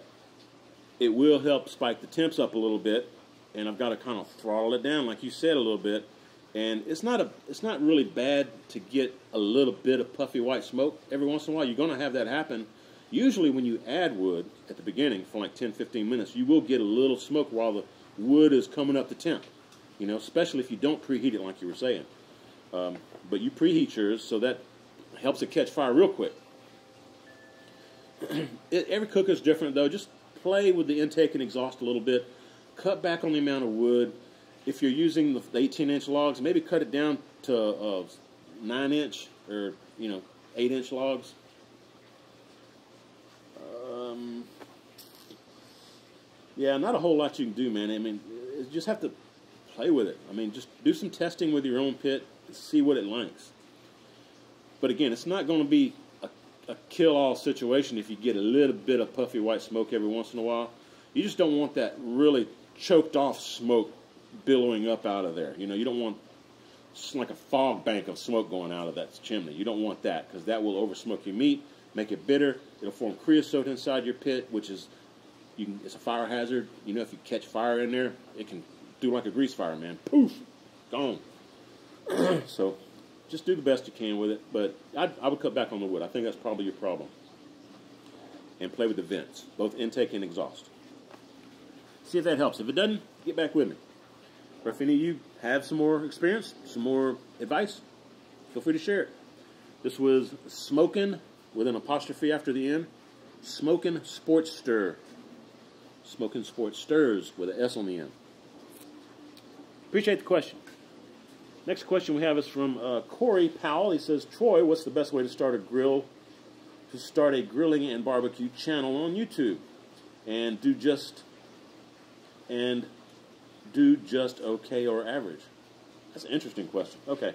it will help spike the temps up a little bit, and I've got to kind of throttle it down, like you said, a little bit. And it's not really bad to get a little bit of puffy white smoke. Every once in a while, you're going to have that happen. Usually when you add wood at the beginning for like 10-15 minutes, you will get a little smoke while the wood is coming up the temp. You know, especially if you don't preheat it like you were saying. But you preheat yours, so that helps it catch fire real quick. Every cooker is different, though. Just play with the intake and exhaust a little bit. Cut back on the amount of wood. If you're using the 18-inch logs, maybe cut it down to 9-inch or 8-inch logs. Yeah, not a whole lot you can do, man. I mean, you just have to play with it. I mean, just do some testing with your own pit and see what it likes. But again, it's not going to be a kill-all situation if you get a little bit of puffy white smoke every once in a while. You just don't want that really choked off smoke billowing up out of there. You know, you don't want like a fog bank of smoke going out of that chimney. You don't want that, because that will oversmoke your meat, make it bitter. It'll form creosote inside your pit, which is it's a fire hazard. You know, if you catch fire in there, it can do like a grease fire, man. Poof, gone. So just do the best you can with it, but I would cut back on the wood. I think that's probably your problem. And play with the vents, both intake and exhaust. See if that helps. If it doesn't, get back with me. Or if any of you have some more experience, some more advice, feel free to share it. This was Smokin' with an apostrophe after the end. Smokin' Sports Stir. Smokin' Sports Stirs with an S on the end. Appreciate the question. Next question we have is from Corey Powell. He says, Troy, what's the best way to start a grilling and barbecue channel on YouTube? And do just okay or average? That's an interesting question. Okay.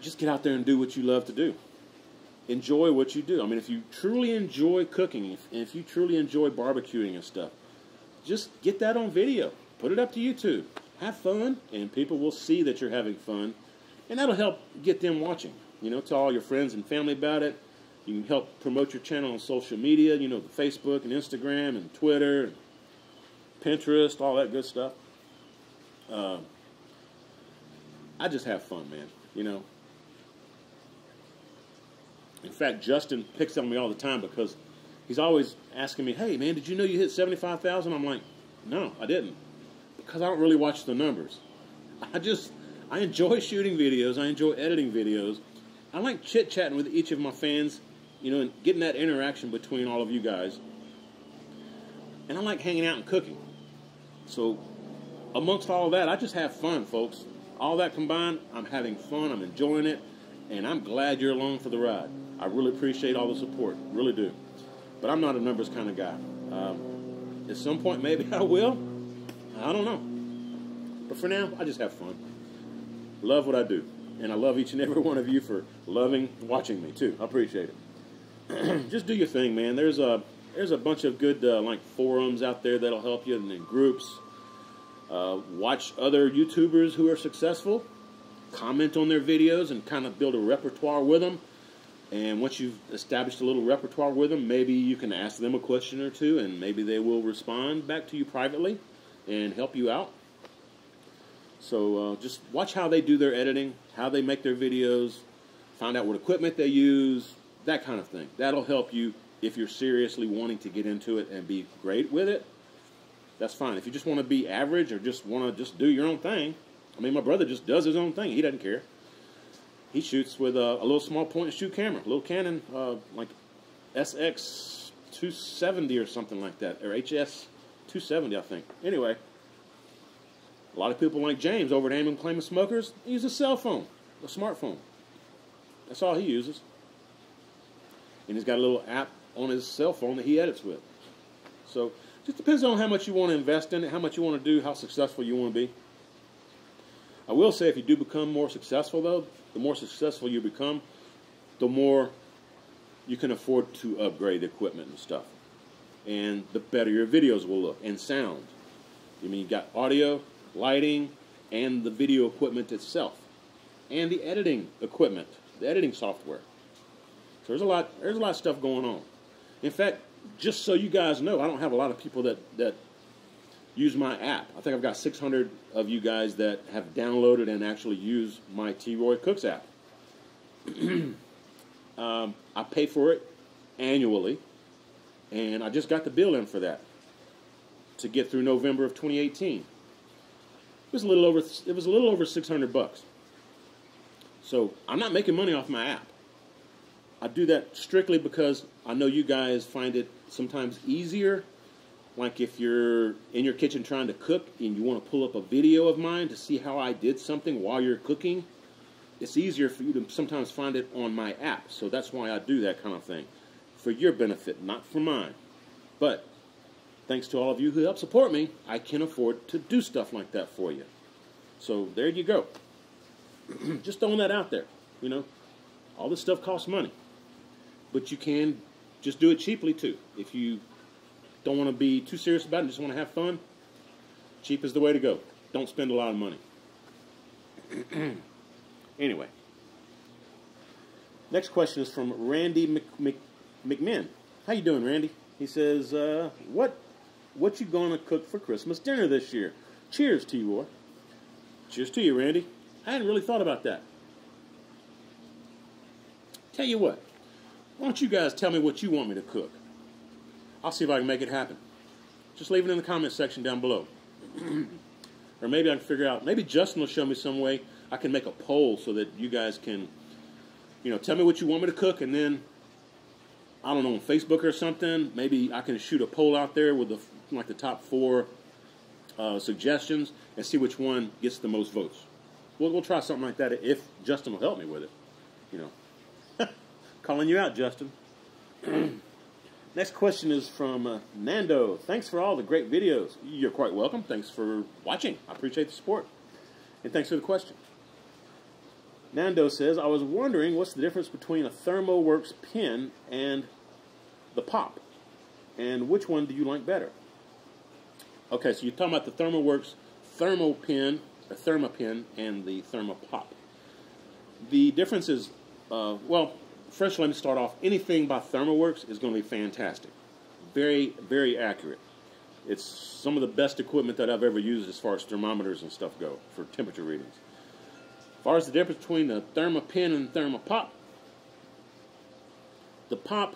Just get out there and do what you love to do. Enjoy what you do. I mean, if you truly enjoy cooking, if you truly enjoy barbecuing and stuff, just get that on video. Put it up to YouTube. Have fun, and people will see that you're having fun, and that'll help get them watching. You know, tell all your friends and family about it. You can help promote your channel on social media, you know, the Facebook and Instagram and Twitter and Pinterest, all that good stuff. I just have fun, man, you know. In fact, Justin picks on me all the time because he's always asking me, hey, man, did you know you hit 75,000? I'm like, no, I didn't. Because I don't really watch the numbers. I enjoy shooting videos. I enjoy editing videos. I like chit-chatting with each of my fans, you know, and getting that interaction between all of you guys. And I like hanging out and cooking. So, amongst all of that, I just have fun, folks. All that combined, I'm having fun. I'm enjoying it. And I'm glad you're along for the ride. I really appreciate all the support. Really do. But I'm not a numbers kind of guy. At some point, maybe I will. I don't know. But for now, I just have fun. Love what I do. And I love each and every one of you for watching me, too. I appreciate it. Just do your thing, man. There's a bunch of good like forums out there that'll help you, and in groups. Watch other YouTubers who are successful. Comment on their videos and kind of build a repertoire with them. And once you've established a little repertoire with them, maybe you can ask them a question or two, and maybe they will respond back to you privately and help you out. So just watch how they do their editing, how they make their videos, find out what equipment they use, that kind of thing. That'll help you if you're seriously wanting to get into it and be great with it. That's fine. If you just want to be average or just want to just do your own thing, I mean, my brother just does his own thing. He doesn't care. He shoots with a little small point-and-shoot camera, a little Canon, like SX 270 or something like that, or HS 270, I think. Anyway, a lot of people like James over at Aim and Claim Smokers use a cell phone, a smartphone. That's all he uses. And he's got a little app on his cell phone that he edits with. So it just depends on how much you want to invest in it, how much you want to do, how successful you want to be. I will say if you do become more successful, though, the more successful you become, the more you can afford to upgrade equipment and stuff. And the better your videos will look and sound. I mean, you got audio, lighting, and the video equipment itself. And the editing equipment, the editing software. So there's a lot of stuff going on. In fact, just so you guys know, I don't have a lot of people that use my app. I think I've got 600 of you guys that have downloaded and actually use my T. Roy Cooks app. I pay for it annually, and I just got the bill in for that to get through November of 2018. It was a little over $600. So I'm not making money off my app. I do that strictly because I know you guys find it sometimes easier. Like if you're in your kitchen trying to cook and you want to pull up a video of mine to see how I did something while you're cooking, it's easier for you to sometimes find it on my app. So that's why I do that kind of thing. For your benefit, not for mine. But thanks to all of you who help support me, I can afford to do stuff like that for you. So there you go. Just throwing that out there. You know, all this stuff costs money. But you can just do it cheaply too. If you don't want to be too serious about it, just want to have fun, cheap is the way to go. Don't spend a lot of money. Anyway. Next question is from Randy McMinn. How you doing, Randy? He says, what you going to cook for Christmas dinner this year? Cheers to you, Roy. Cheers to you, Randy. I hadn't really thought about that. Tell you what. Why don't you guys tell me what you want me to cook? I'll see if I can make it happen. just leave it in the comment section down below. Or maybe I can figure out, maybe Justin will show me some way I can make a poll so that you guys can, you know, tell me what you want me to cook, and then, I don't know, on Facebook or something, maybe I can shoot a poll out there with the top 4 suggestions and see which one gets the most votes. We'll try something like that if Justin will help me with it. You know, calling you out, Justin. Next question is from Nando. Thanks for all the great videos. You're quite welcome. Thanks for watching. I appreciate the support. And thanks for the question. Nando says, I was wondering what's the difference between a ThermoWorks pin and the pop, and which one do you like better? Okay, so you're talking about the ThermoWorks thermo pin, or thermopin, and the thermopop. The difference is, well, first let me start off. Anything by ThermoWorks is going to be fantastic. Very, very accurate. It's some of the best equipment that I've ever used as far as thermometers and stuff go for temperature readings. As far as the difference between the thermopin and thermopop, the pop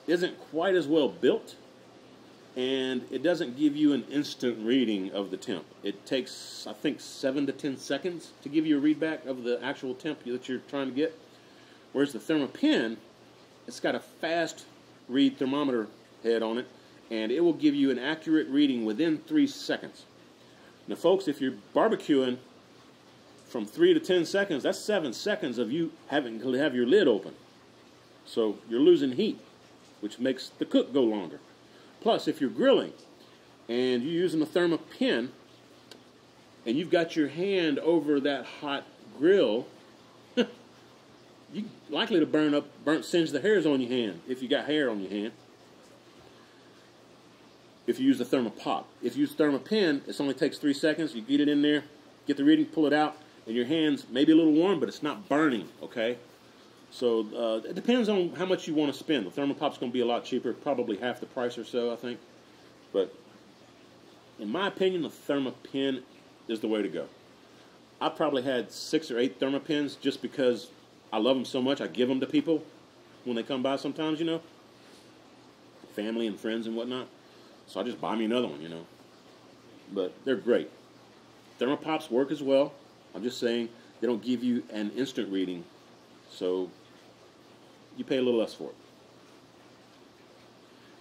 isn't quite as well built, and it doesn't give you an instant reading of the temp. It takes, I think, 7 to 10 seconds to give you a readback of the actual temp that you're trying to get. Whereas the thermopin, it's got a fast read thermometer head on it, and it will give you an accurate reading within 3 seconds. Now, folks, if you're barbecuing from 3 to 10 seconds, that's 7 seconds of you having to have your lid open. So you're losing heat, which makes the cook go longer. Plus, if you're grilling and you're using a thermopin and you've got your hand over that hot grill, you're likely to singe the hairs on your hand if you got hair on your hand. If you use the thermopop. If you use thermopin, it only takes 3 seconds. You get it in there, get the reading, pull it out, and your hand's maybe a little warm, but it's not burning, okay? So it depends on how much you want to spend. The thermopop's going to be a lot cheaper, probably half the price or so, I think. But in my opinion, the thermopin is the way to go. I probably had 6 or 8 thermopins just because I love them so much. I give them to people when they come by sometimes, you know. Family and friends and whatnot. So I just buy me another one, you know. But they're great. Thermopops work as well. I'm just saying they don't give you an instant reading. So you pay a little less for it.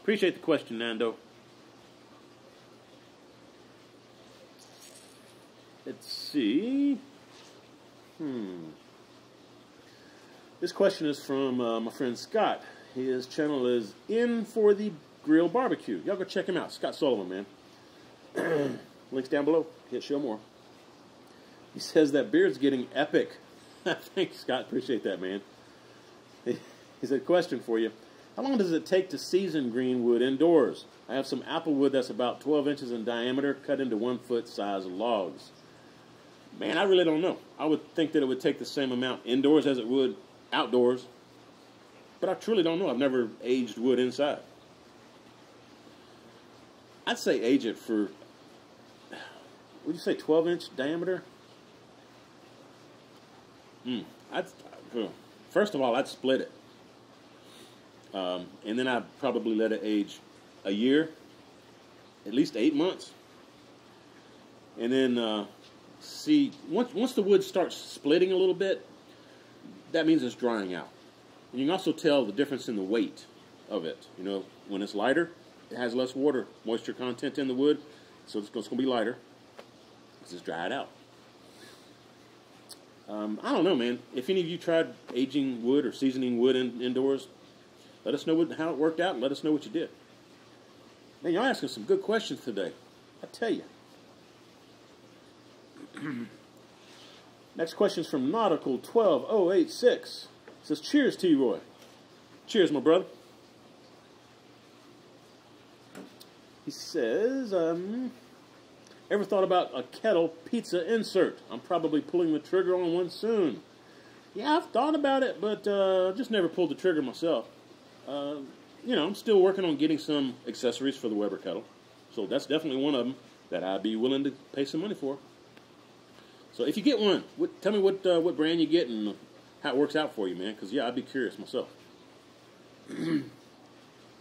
Appreciate the question, Nando. Let's see. This question is from my friend Scott. His channel is In for the Grill Barbecue. Y'all go check him out. Scott Sullivan, man. Links down below. Hit show more. He says that beard's getting epic. Thanks, Scott. Appreciate that, man. He said, question for you. How long does it take to season green wood indoors? I have some apple wood that's about 12 inches in diameter, cut into 1-foot size logs. Man, I really don't know. I would think that it would take the same amount indoors as it would outdoors. But I truly don't know. I've never aged wood inside. I'd say age it for, would you say 12-inch diameter? First of all, I'd split it. And then I'd probably let it age a year, at least 8 months. And then see, once the wood starts splitting a little bit, that means it's drying out. And you can also tell the difference in the weight of it. You know, when it's lighter, it has less water, moisture content in the wood, so it's going to be lighter because it's dried out. I don't know, man. If any of you tried aging wood or seasoning wood indoors, let us know how it worked out and let us know what you did. Man, y'all asking some good questions today. I tell you. Next question is from Nautical 12086. It says, cheers to you, Roy. Cheers, my brother. He says, ever thought about a Kettle pizza insert? I'm probably pulling the trigger on one soon. Yeah, I've thought about it, but just never pulled the trigger myself. You know, I'm still working on getting some accessories for the Weber kettle. So that's definitely one of them that I'd be willing to pay some money for. So if you get one, tell me what brand you get and how it works out for you, man. Because, yeah, I'd be curious myself.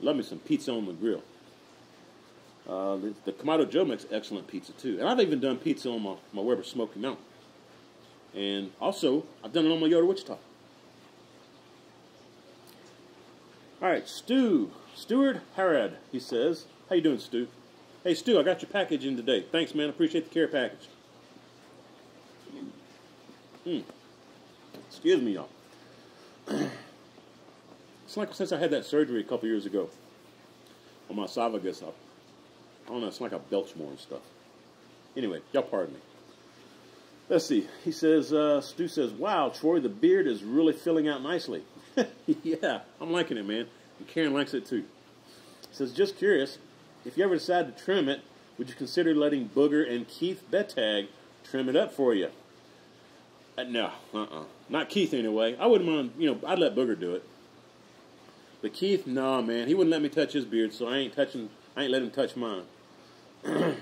Love me some pizza on the grill. The Kamado Joe makes excellent pizza too. And I've even done pizza on my Weber Smoky Mountain. And also, I've done it on my Yoder Wichita. Alright, Stuart Harrod, he says. How you doing, Stu? Hey, Stu, I got your package in today. Thanks, man. Appreciate the care package. Excuse me, y'all. It's like since I had that surgery a couple years ago on my esophagus, I don't know, it's like I belch more and stuff. Anyway, y'all pardon me. Let's see. He says, Stu says, wow, Troy, the beard is really filling out nicely. Yeah, I'm liking it, man. And Karen likes it too. He says, just curious, if you ever decide to trim it, would you consider letting Booger and Keith Bettag trim it up for you? No, not Keith anyway. I wouldn't mind, I'd let Booger do it. But Keith, nah, man, he wouldn't let me touch his beard, so I ain't letting him touch mine. That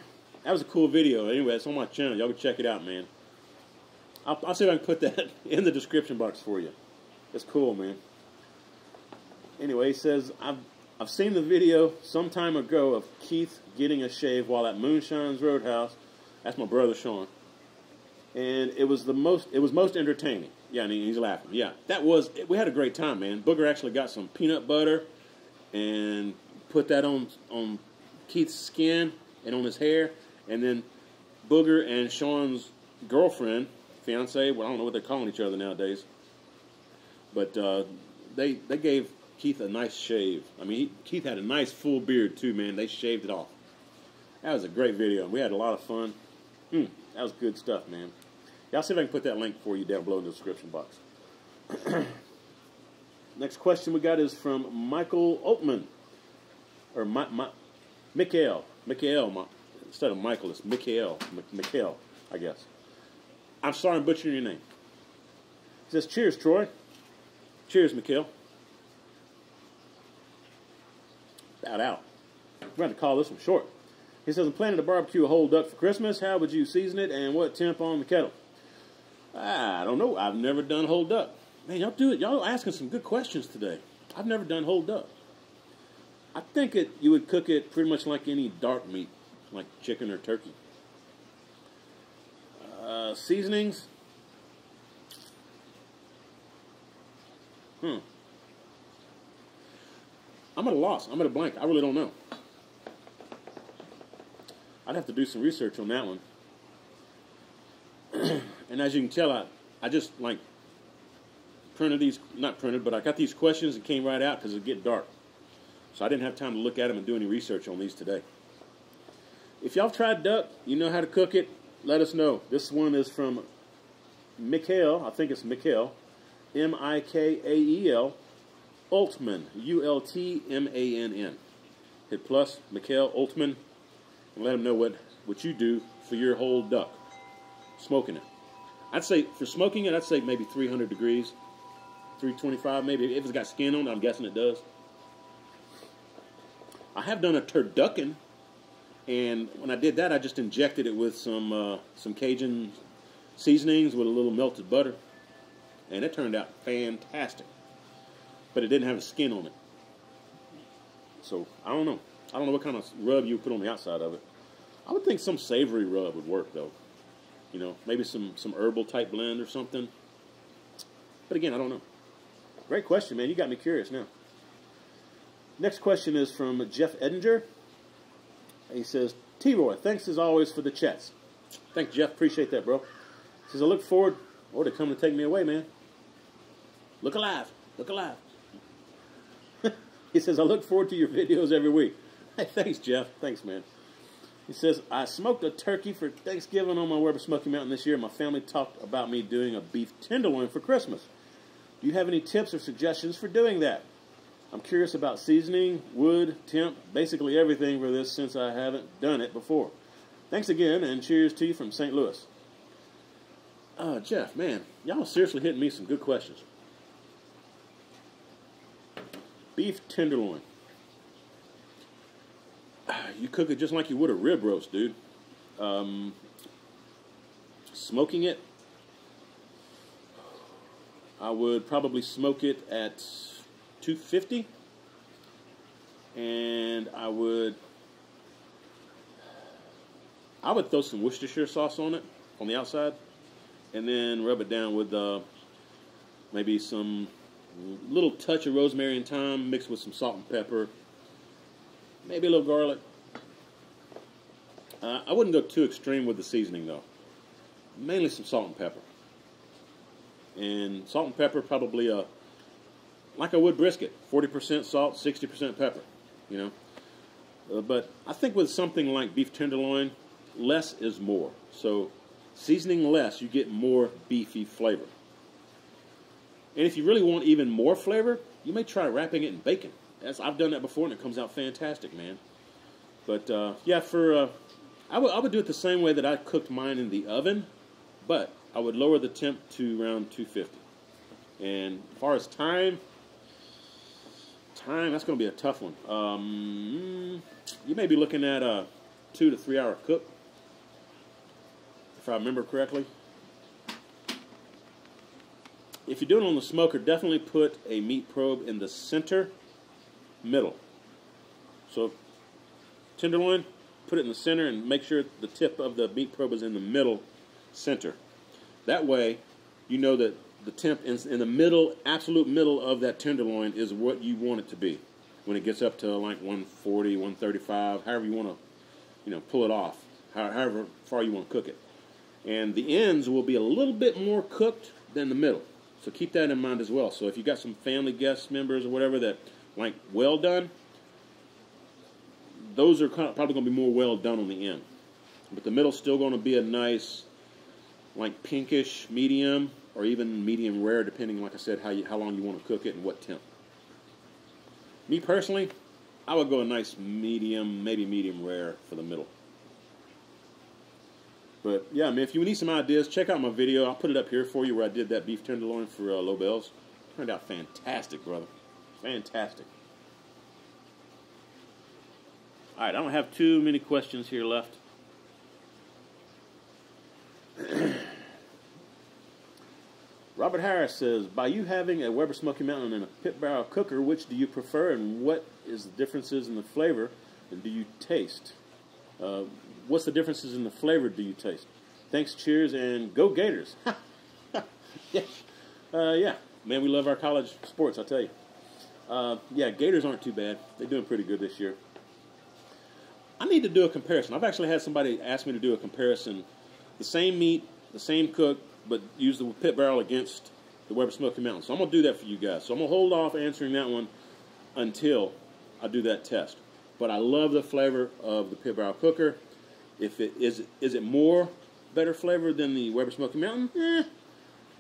was a cool video. Anyway, it's on my channel. Y'all can check it out, man. I'll see if I can put that in the description box for you. It's cool, man. Anyway, he says, I've seen the video some time ago of Keith getting a shave while at Moonshine's Roadhouse. That's my brother Sean. And it was most entertaining. Yeah, and he's laughing. Yeah, we had a great time, man. Booger actually got some peanut butter and put that on Keith's skin and on his hair. And then Booger and Sean's girlfriend, fiance, well, I don't know what they're calling each other nowadays. But they gave Keith a nice shave. I mean, Keith had a nice full beard too, man. They shaved it off. That was a great video. We had a lot of fun. That was good stuff, man. Y'all see if I can put that link for you down below in the description box. Next question we got is from Michael Altman. Or Mikhail. Instead of Michael, it's Mikhail. Mikhail, I guess. I'm sorry I'm butchering your name. He says, cheers, Troy. Cheers, Mikhail. Bout out. We're going to call this one short. He says, I'm planning to barbecue a whole duck for Christmas. How would you season it and what temp on the kettle? I don't know. I've never done whole duck. Man, y'all do it. Y'all are asking some good questions today. I've never done whole duck. I think you would cook it pretty much like any dark meat, like chicken or turkey. Seasonings. I'm at a loss. I'm at a blank. I really don't know. I'd have to do some research on that one. And as you can tell, I just like printed these, not printed, but I got these questions and came right out because it get dark. So I didn't have time to look at them and do any research on these today. If y'all tried duck, you know how to cook it, let us know. This one is from Mikhail, I think it's Mikhail, M-I-K-A-E-L, Altman, U-L-T-M-A-N-N. Hit plus, Mikhail Altman, and let him know what you do for your whole duck. Smoking it. I'd say, for smoking it, I'd say maybe 300 degrees, 325 maybe. If it's got skin on it, I'm guessing it does. I have done a turducken, and when I did that, I just injected it with some Cajun seasonings with a little melted butter, and it turned out fantastic. But it didn't have a skin on it. So, I don't know. I don't know what kind of rub you would put on the outside of it. I would think some savory rub would work, though. You know, maybe some herbal type blend or something. But again, I don't know. Great question, man. You got me curious now. Next question is from Jeff Edinger. He says, T-Roy, thanks as always for the chats. Thanks, Jeff. Appreciate that, bro. He says, I look forward... Oh, they're coming to take me away, man. Look alive. Look alive. He says, I look forward to your videos every week. Hey, thanks, Jeff. Thanks, man. He says, I smoked a turkey for Thanksgiving on my Weber Smoky Mountain this year. My family talked about me doing a beef tenderloin for Christmas. Do you have any tips or suggestions for doing that? I'm curious about seasoning, wood, temp, basically everything for this since I haven't done it before. Thanks again, and cheers to you from St. Louis. Jeff, man, y'all seriously hitting me some good questions. Beef tenderloin. You cook it just like you would a rib roast, dude. Smoking it, I would probably smoke it at 250, and I would I would throw some Worcestershire sauce on it, on the outside, and then rub it down with maybe some little touch of rosemary and thyme mixed with some salt and pepper, maybe a little garlic. I wouldn't go too extreme with the seasoning, though. Mainly some salt and pepper. And salt and pepper probably like I would brisket, 40% salt, 60% pepper, you know. But I think with something like beef tenderloin, less is more. So seasoning less, you get more beefy flavor. And if you really want even more flavor, you may try wrapping it in bacon. I've done that before, and it comes out fantastic, man. But yeah, I would do it the same way that I cooked mine in the oven, but I would lower the temp to around 250. And as far as time, that's going to be a tough one. You may be looking at a 2 to 3 hour cook, if I remember correctly. If you're doing it on the smoker, definitely put a meat probe in the center middle. So tenderloin, put it in the center and make sure the tip of the meat probe is in the middle center. That way, you know that the temp in the middle, absolute middle of that tenderloin is what you want it to be. When it gets up to like 140, 135, however you want to, you know, pull it off, however far you want to cook it. And the ends will be a little bit more cooked than the middle. So keep that in mind as well. So if you got some family guest members or whatever that like well done, those are probably going to be more well done on the end. But the middle's still going to be a nice, like pinkish medium or even medium rare, depending, like I said, how long you want to cook it and what temp. Me personally, I would go a nice medium, maybe medium rare for the middle. But yeah, I mean, if you need some ideas, check out my video. I'll put it up here for you where I did that beef tenderloin for Lobel's. Turned out fantastic, brother. Fantastic. All right, I don't have too many questions here left. Robert Harris says, by you having a Weber Smoky Mountain and a pit barrel cooker, which do you prefer and what is the differences in the flavor and do you taste? What's the differences in the flavor do you taste? Thanks, cheers, and go Gators. Yeah. Yeah, man, we love our college sports, I'll tell you. Yeah, Gators aren't too bad. They're doing pretty good this year. I need to do a comparison. I've actually had somebody ask me to do a comparison. The same meat, the same cook, but use the pit barrel against the Weber Smoky Mountain. So I'm going to do that for you guys. So I'm going to hold off answering that one until I do that test. But I love the flavor of the pit barrel cooker. If it is it more better flavor than the Weber Smoky Mountain?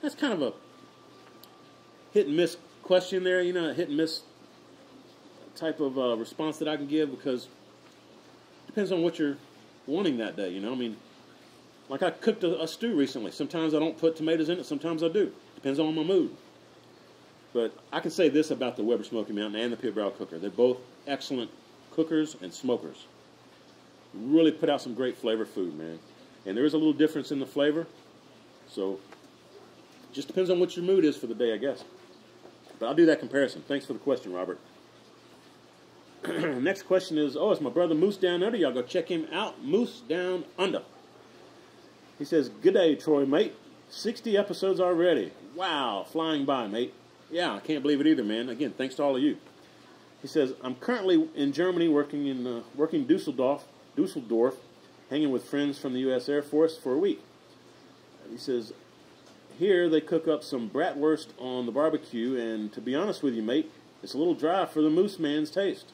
That's kind of a hit and miss question there. You know, a hit and miss type of response that I can give because it depends on what you're wanting that day. You know, I mean, like I cooked a stew recently. Sometimes I don't put tomatoes in it. Sometimes I do. Depends on my mood. But I can say this about the Weber Smoky Mountain and the pit barrel cooker. They're both excellent cookers and smokers. Really put out some great flavor food, man. And there is a little difference in the flavor. So it just depends on what your mood is for the day, I guess. But I'll do that comparison. Thanks for the question, Robert. Next question is, it's my brother Moose Down Under. Y'all go check him out. Moose Down Under. He says, good day, Troy, mate. 60 episodes already. Wow, flying by, mate. Yeah, I can't believe it either, man. Again, thanks to all of you. He says, I'm currently in Germany working Dusseldorf, hanging with friends from the U.S. Air Force for a week. He says, here they cook up some bratwurst on the barbecue, and to be honest with you, mate, it's a little dry for the moose man's taste.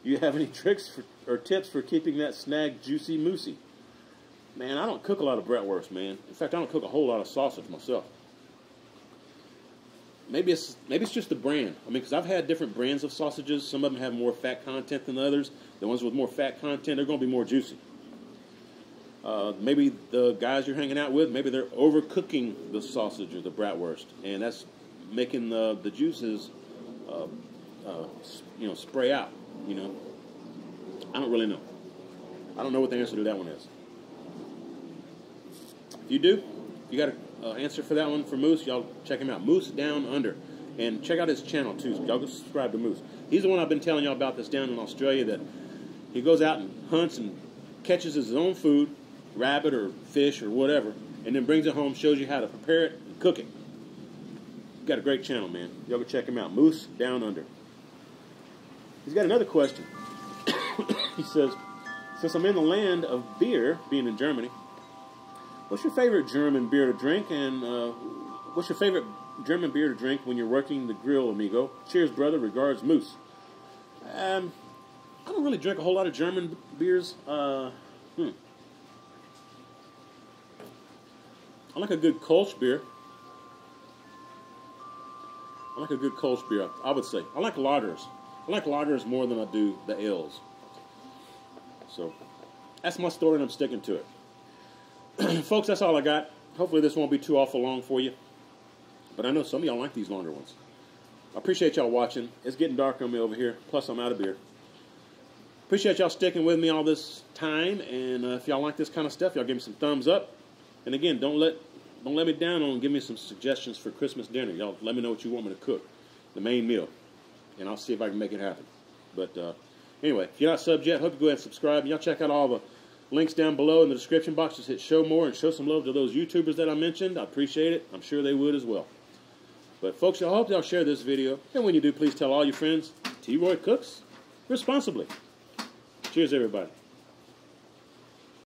Do you have any tricks or tips for keeping that snag juicy moosey? Man, I don't cook a lot of bratwurst, man. In fact, I don't cook a whole lot of sausage myself. Maybe it's just the brand. I mean, because I've had different brands of sausages. Some of them have more fat content than others. The ones with more fat content, they're going to be more juicy. Maybe the guys you're hanging out with, maybe they're overcooking the sausage or the bratwurst, and that's making the juices, spray out. You know, I don't really know. I don't know what the answer to that one is. If you do, you got an answer for that one for Moose, y'all check him out. Moose Down Under. And check out his channel, too. Y'all go subscribe to Moose. He's the one I've been telling y'all about that's down in Australia, that he goes out and hunts and catches his own food, rabbit or fish or whatever, and then brings it home, shows you how to prepare it and cook it. Got a great channel, man. Y'all go check him out. Moose Down Under. He's got another question. He says, since I'm in the land of beer, being in Germany, what's your favorite German beer to drink? And what's your favorite German beer to drink when you're working the grill, amigo? Cheers, brother. Regards, Moose. I don't really drink a whole lot of German beers. I like a good Kolsch beer. I like a good Kolsch beer, I would say. I like lagers. I like lagers more than I do the ales. So, that's my story, and I'm sticking to it. Folks, that's all I got. Hopefully this won't be too awful long for you. But I know some of y'all like these longer ones. I appreciate y'all watching. It's getting dark on me over here. Plus, I'm out of beer. Appreciate y'all sticking with me all this time. And if y'all like this kind of stuff, y'all give me some thumbs up. And again, don't let me down on give me some suggestions for Christmas dinner. Y'all let me know what you want me to cook, the main meal, and I'll see if I can make it happen. But anyway, if you're not subbed yet, hope you go ahead and subscribe. Y'all check out all the links down below in the description box. Just hit show more and show some love to those YouTubers that I mentioned. I appreciate it. I'm sure they would as well. But folks, I hope y'all share this video. And when you do, please tell all your friends, T-Roy cooks responsibly. Cheers, everybody.